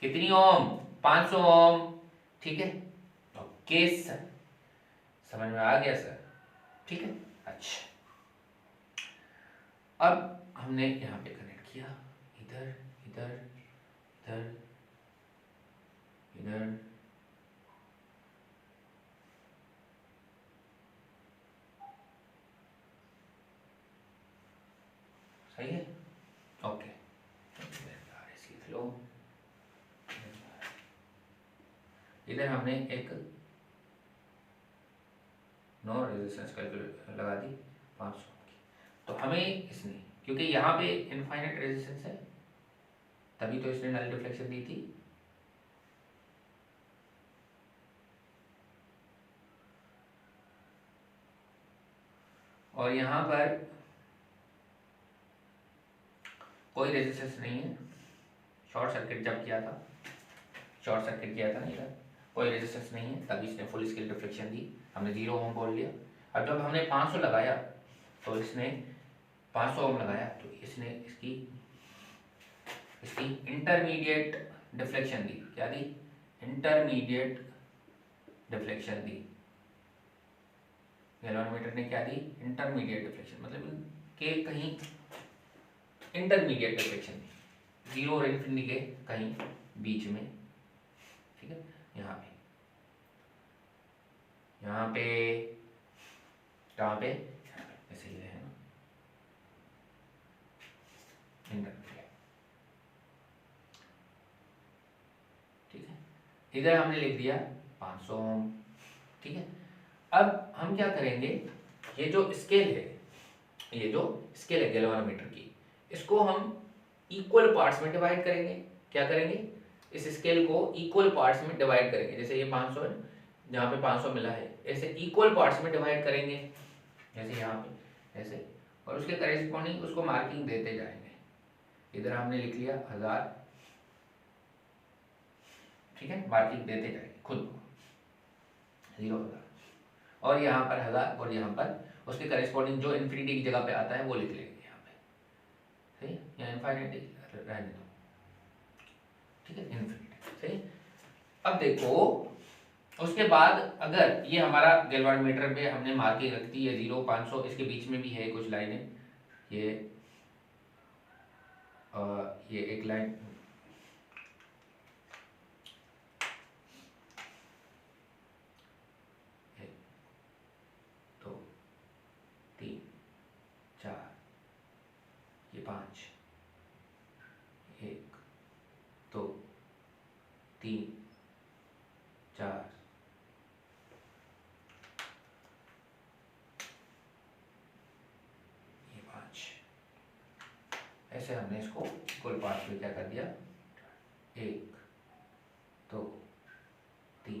कितनी ओम, 500 ओम, ठीक है। ओके सर, समझ में आ गया सर, ठीक है। अच्छा, अब हमने यहाँ पे कनेक्ट किया, इधर इधर इधर इधर, सही है, ओके। इधर हमने एक नो रेजिस्टेंस कैलकुलेट लगा दी 500 की। तो हमें इसने, क्योंकि यहाँ पे इनफाइनाइट रेजिस्टेंस है, तभी तो इसने नल डिफ्लेक्शन दी थी। और यहाँ पर कोई रेजिस्टेंस नहीं है, शॉर्ट सर्किट जब किया था, शॉर्ट सर्किट किया था ना इधर, कोई रेजिस्टेंस नहीं है, तभी इसने फुल स्केल डिफ्लेक्शन दी, हमने 0 ओम बोल लिया। अब जब हमने 500 लगाया तो इसने 500 ओम लगाया तो इसने इसकी इंटरमीडिएट डिफ्लेक्शन दी। क्या दी, इंटरमीडिएट डिफ्लेक्शन दी। गैल्वेनोमीटर ने क्या दी, इंटरमीडिएट डिफ्लेक्शन, मतलब के कहीं इंटरमीडिएट डिफ्लेक्शन दी, 0 और इन्फिनिटी के कहीं बीच में, ठीक है। यहाँ पे कहाँ पे, ऐसे ही है ना, इंटरमीडिएट, ठीक है। इधर हमने लिख दिया 500 ओम, ठीक है। अब हम क्या करेंगे, ये जो स्केल है गैल्वेनोमीटर की, इसको हम इक्वल पार्ट्स में डिवाइड करेंगे। क्या करेंगे, इस स्केल को इक्वल पार्ट्स में डिवाइड करेंगे। जैसे ये 500 है, जहाँ पे 500 मिला है, ऐसे इक्वल पार्ट्स में डिवाइड करेंगे, जैसे यहाँ पे ऐसे, और उसके करेस्पॉन्डिंग उसको मार्किंग देते जाएंगे। इधर हमने लिख लिया 1000, ठीक है, मार्किंग देते जाएंगे खुद 0,000, और यहाँ पर 1000, और यहाँ पर उसके करेस्पॉन्डिंग जो इन्फिनिटी की जगह पे आता है वो लिख लेंगे यहाँ पे, सही है, या इनफाइनाइट रहने दो, ठीक है, इन्फिनिटी, सही। अब देखो, उसके बाद अगर ये हमारा गैल्वेनोमीटर पे हमने मार्किंग रख दी है 0, 500, इसके बीच में भी है कुछ लाइनें, ये एक लाइन, ये 5, 1 2 3 4, ये 5, ऐसे हमने इसको इक्वल पार्ट्स में क्या कर दिया, 1 2 3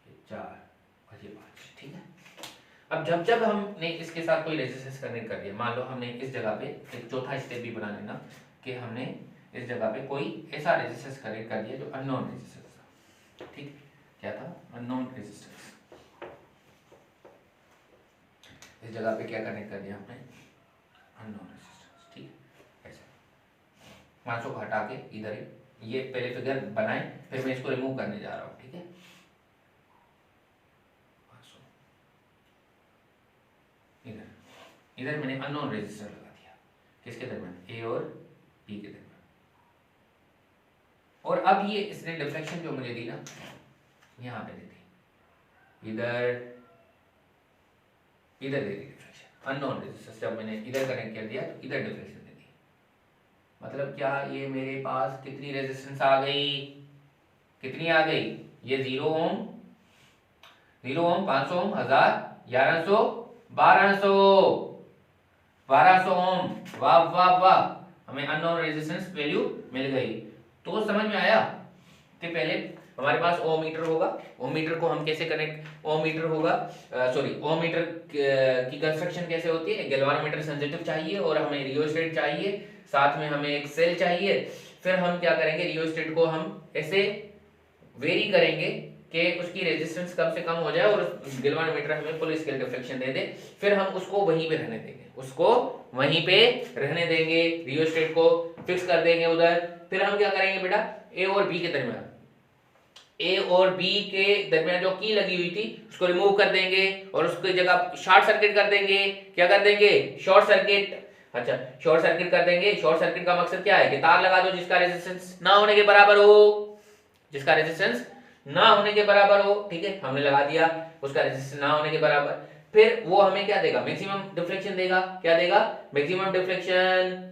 ये 4 और ये 5, ठीक है। अब जब हमने इसके साथ कोई रेजिस्टेंस कनेक्ट कर दिया, मान लो हमने इस जगह पे एक चौथा स्टेप भी बना लेना कि हमने इस जगह पे कोई ऐसा रेजिस्टेंस कनेक्ट कर दिया जो अननोन रेजिस्टेंस था, ठीक, क्या था, अननोन रेजिस्टेंस। इस जगह पे क्या कनेक्ट कर दिया हमने, अननोन रेजिस्टेंस, ठीक, ऐसे 500 को हटा के इधर ये पहले फिगर बनाए, फिर मैं इसको रिमूव करने जा रहा हूँ, ठीक है। इधर मैंने अननोन रेजिस्टर लगा दिया, किसके दरमियान, ए और बी के दरमियान। और अब ये इसने डिफ्लेक्शन जो मुझे दी ना, यहाँ पे दे दी, इधर दे दी डिफ्लेक्शन, अननोन रेजिस्टर जब मैंने इधर कनेक्ट कर दिया तो इधर डिफ्लेक्शन दे दी। मतलब क्या, ये मेरे पास कितनी रेजिस्टेंस आ गई, कितनी आ गई, ये 0 ओम, 500 ओम, 1000, 1100, 1200 ओम, वाह वाह वाह, हमें अननोन रेजिस्टेंस वैल्यू मिल गई। तो समझ में आया कि पहले हमारे पास ओमीटर होगा। ओमीटर को हम कैसे कनेक्ट, ओमीटर होगा सॉरी ओमीटर की कंस्ट्रक्शन कैसे होती है, गैल्वानोमीटर सेंसिटिव चाहिए और हमें रियोस्टेट चाहिए, साथ में हमें एक सेल चाहिए। फिर हम क्या करेंगे, रियोस्टेट को हम ऐसे वेरी करेंगे कि उसकी रेजिस्टेंस कम से कम हो जाए और गैल्वानोमीटर हमें फुल स्केल डिफ्लेक्शन दे दे। फिर हम उसको वहीं पे रहने देंगे, उसको वहीं पे रहने देंगे, रियोस्टेट को फिक्स कर देंगे उधर। फिर हम क्या करेंगे बेटा, ए और बी के दरमियान, ए और बी के दरमियान जो की लगी हुई थी उसको रिमूव कर देंगे और उसकी जगह शॉर्ट सर्किट कर देंगे। क्या कर देंगे, शॉर्ट सर्किट। अच्छा, शॉर्ट सर्किट कर देंगे। शॉर्ट सर्किट का मकसद क्या है कि तार लगा दो जिसका रेजिस्टेंस ना होने के बराबर हो, जिसका रेजिस्टेंस ना होने के बराबर हो। ठीक है, हमने लगा दिया उसका रेजिस्टेंस ना होने के बराबर। फिर वो हमें क्या देगा, मैक्सिमम डिफ्लेक्शन देगा। क्या देगा, मैक्सिमम डिफ्लेक्शन।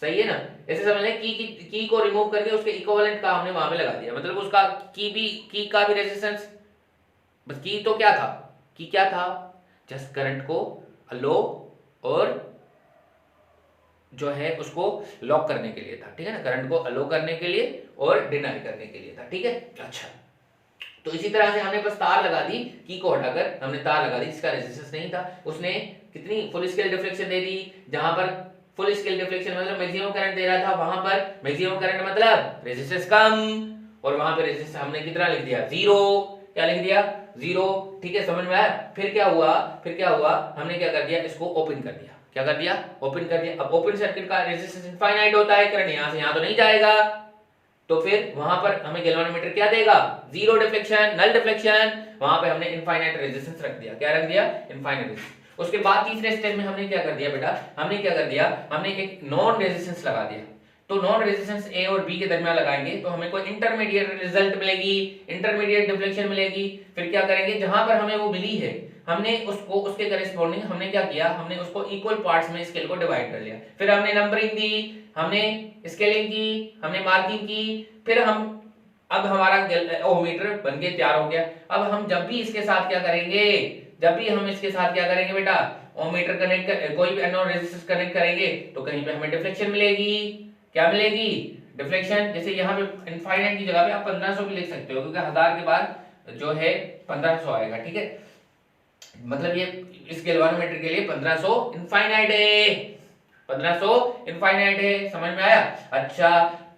सही है ना। ऐसे समझ लें की को रिमूव करके उसके इक्विवेलेंट का हमने वहां पे लगा दिया, मतलब उसका की का भी रेजिस्टेंस, बस की तो क्या था, की क्या था, जस्ट करंट को लो और जो है उसको लॉक करने के लिए था। ठीक है ना, करंट को अलो करने के लिए और डिनाई करने के लिए था। ठीक है, अच्छा, तो इसी तरह से हमने बस तार लगा दी, की को हटाकर हमने तार लगा दी जिसका रेजिस्टेंस नहीं था। उसने कितनी फुल स्केल डिफ्लेक्शन दे दी, जहां पर फुल स्केल डिफ्लेक्शन मतलब मैक्सिमम करंट दे रहा था, वहां पर मैक्सिमम करंट मतलब रेजिस्टेंस कम, और वहां पे रेजिस्टेंस हमने कितना लिख दिया, जीरो। क्या लिख दिया, जीरो। ठीक है, समझ में आया। फिर क्या हुआ, फिर क्या हुआ, हमने क्या कर दिया, इसको ओपन कर दिया। क्या कर दिया, ओपन कर दिया। अब ओपन सर्किट का रेजिस्टेंस इनफाइनाइट होता है, करंट यहां से यहां तो नहीं जाएगा, तो फिर वहां पर हमें गैल्वानोमीटर क्या देगा, जीरो डिफ्लेक्शन, नल डिफ्लेक्शन। वहां पे हमने इनफाइनाइट रेजिस्टेंस रख दिया। क्या रख दिया, इनफाइनाइट रेजिस्टेंस। उसके बाद तीसरे स्टेप में हमने क्या कर दिया बेटा, हमने क्या कर दिया, हमने एक नॉन रेजिस्टेंस लगा दिया। तो नॉन रेजिस्टेंस ए और बी के दरमियान लगाएंगे तो हमें कोई इंटरमीडिएट रिजल्ट मिलेगी, इंटरमीडिएट डिफ्लेक्शन मिलेगी। फिर क्या करेंगे, जहां पर हमें वो मिली है हमने उसको उसके करेस्पॉन्डिंग हमने क्या किया, हमने उसको इक्वल पार्ट्स में स्केल को डिवाइड कर लिया। फिर हमने नंबरिंग दी, हमने स्केलिंग की, हमने मार्किंग की। फिर हम अब हमारा ओमीटर बन के तैयार हो गया। अब हम जब भी इसके साथ क्या करेंगे, जब भी हम इसके साथ क्या करेंगे बेटा, ओमीटर कनेक्ट कर, कोई भी अननोन रेजिस्टेंस कनेक्ट करेंगे तो कहीं पे हमें डिफ्लेक्शन मिलेगी। क्या मिलेगी, डिफ्लेक्शन। जैसे यहाँ पे इनफाइनाइट की जगह पे आप 1500 भी लिख सकते हो, क्योंकि 1000 के बाद जो है 1500 आएगा। ठीक है, मतलब ये इस गैल्वानोमीटर के लिए 1500 इनफाइनाइट है, 1500 इनफाइनाइट है। समझ में आया। अच्छा,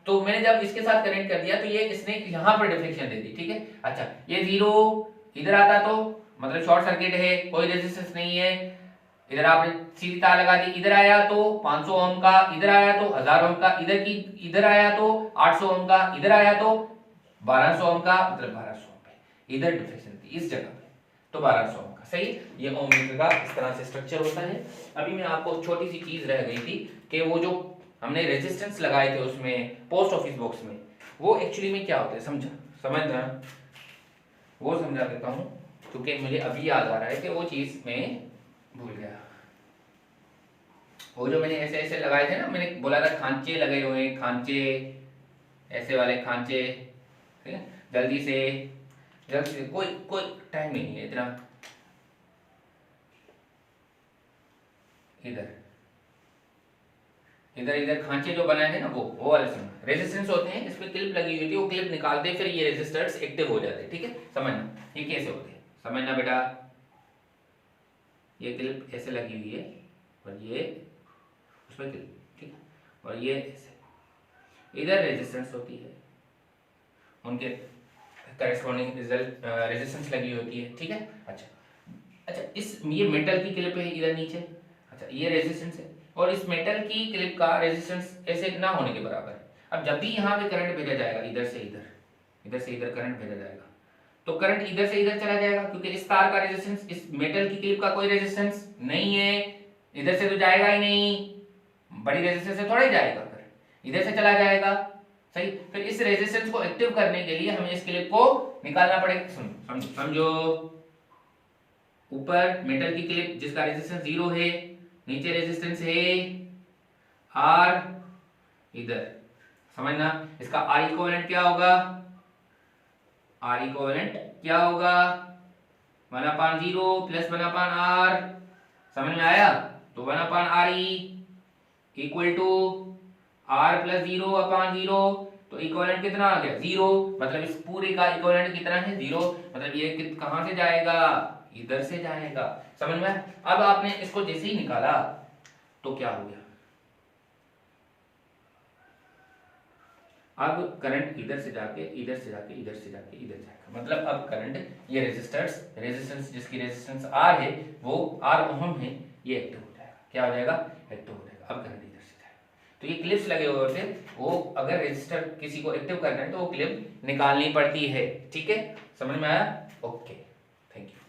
तो मैंने जब इसके साथ कनेक्ट कर दिया तो ये इसने यहां पर डिफ्लेक्शन दे दी। ठीक है, अच्छा, ये जीरो इधर आता तो मतलब शॉर्ट सर्किट है, कोई रेजिस्टेंस नहीं है। इधर आपने सीधी तार लगा दी, इधर आया तो 500 ओम का, इधर आया तो 1000 ओम का, इधर की इधर आया तो 800 ओम का, इधर आया तो 1200 ओम का, मतलब 1200 ओम पे इधर डिफ्लेक्शन थी इस जगह पे, तो 1200 ओम का। सही, ये ओममीटर का इस तरह से स्ट्रक्चर होता है। अभी मैं आपको छोटी सी चीज रह गई थी कि वो जो हमने रेजिस्टेंस लगाए थे उसमें पोस्ट ऑफिस बॉक्स में, वो एक्चुअली में क्या होता है, समझना, वो समझा देता हूँ, क्योंकि मुझे अभी याद आ रहा है कि वो चीज मैं भूल गया। वो जो मैंने ऐसे ऐसे लगाए थे ना, मैंने बोला था खांचे लगे हुए, खांचे ऐसे वाले खांचे। ठीक है, जल्दी से कोई कोई टाइम नहीं है इतना। इधर इधर इधर खांचे जो बनाए थे ना, वो वाले समझ, रेजिस्टेंस होते हैं, इसमें क्लिप लगी हुई थी, वो क्लिप निकालते फिर ये रेजिस्टर्स एक्टिव हो जाते हैं। ठीक है, समझना ये कैसे होते हैं, समझना बेटा। ये क्लिप ऐसे लगी हुई है और ये उसमें क्लिप, ठीक है, और ये ऐसे इधर रेजिस्टेंस होती है, उनके करेस्पॉन्डिंग रिजल्ट रेजिस्टेंस लगी होती है। ठीक है, अच्छा, इस ये मेटल की क्लिप है इधर नीचे। अच्छा, ये रेजिस्टेंस है और इस मेटल की क्लिप का रेजिस्टेंस ऐसे ना होने के बराबर है। अब जब भी यहाँ पे करंट भेजा जाएगा, इधर से इधर करंट भेजा जाएगा, तो करंट इधर से इधर चला जाएगा, क्योंकि इस तार का रेजिस्टेंस, इस मेटल की क्लिप का कोई रेजिस्टेंस नहीं है, इधर से तो जाएगा ही नहीं, बड़ी रेजिस्टेंस से थोड़ा ही जाएगा, इधर से चला जाएगा। सही, फिर इस रेजिस्टेंस को एक्टिव करने के लिए हमें इस क्लिप को निकालना पड़ेगा। समझो, ऊपर मेटल की क्लिप जिसका रेजिस्टेंस 0 है, नीचे रेजिस्टेंस है R, इधर समझना। इसका R इक्विवेलेंट क्या होगा, R इक्विवेलेंट क्या होगा, 1/0 प्लस 1/R। समझ में आया, तो 1/RE equal to R plus 0/0 तो इक्विवेलेंट कितना आ गया 0, मतलब इस पूरे का इक्विवेलेंट कितना है 0, मतलब ये कहां से जाएगा, इधर से जाएगा। समझ में? अब आपने इसको जैसे ही निकाला तो क्या हो गया, अब करंट इधर से जाके इधर से जाके इधर से जाके इधर जाएगा, मतलब अब करंट ये रेजिस्टेंस जिसकी रेजिस्टेंस R है वो R ओम है, ये एक्टिव हो जाएगा। क्या हो जाएगा, एक्टिव हो जाएगा। अब करंट इधर से जाएगा। तो ये क्लिप्स लगे हुए होते हैं, वो अगर रेजिस्टर किसी को एक्टिव करना है तो वो क्लिप निकालनी पड़ती है। ठीक है, समझ में आया? Okay, thank you.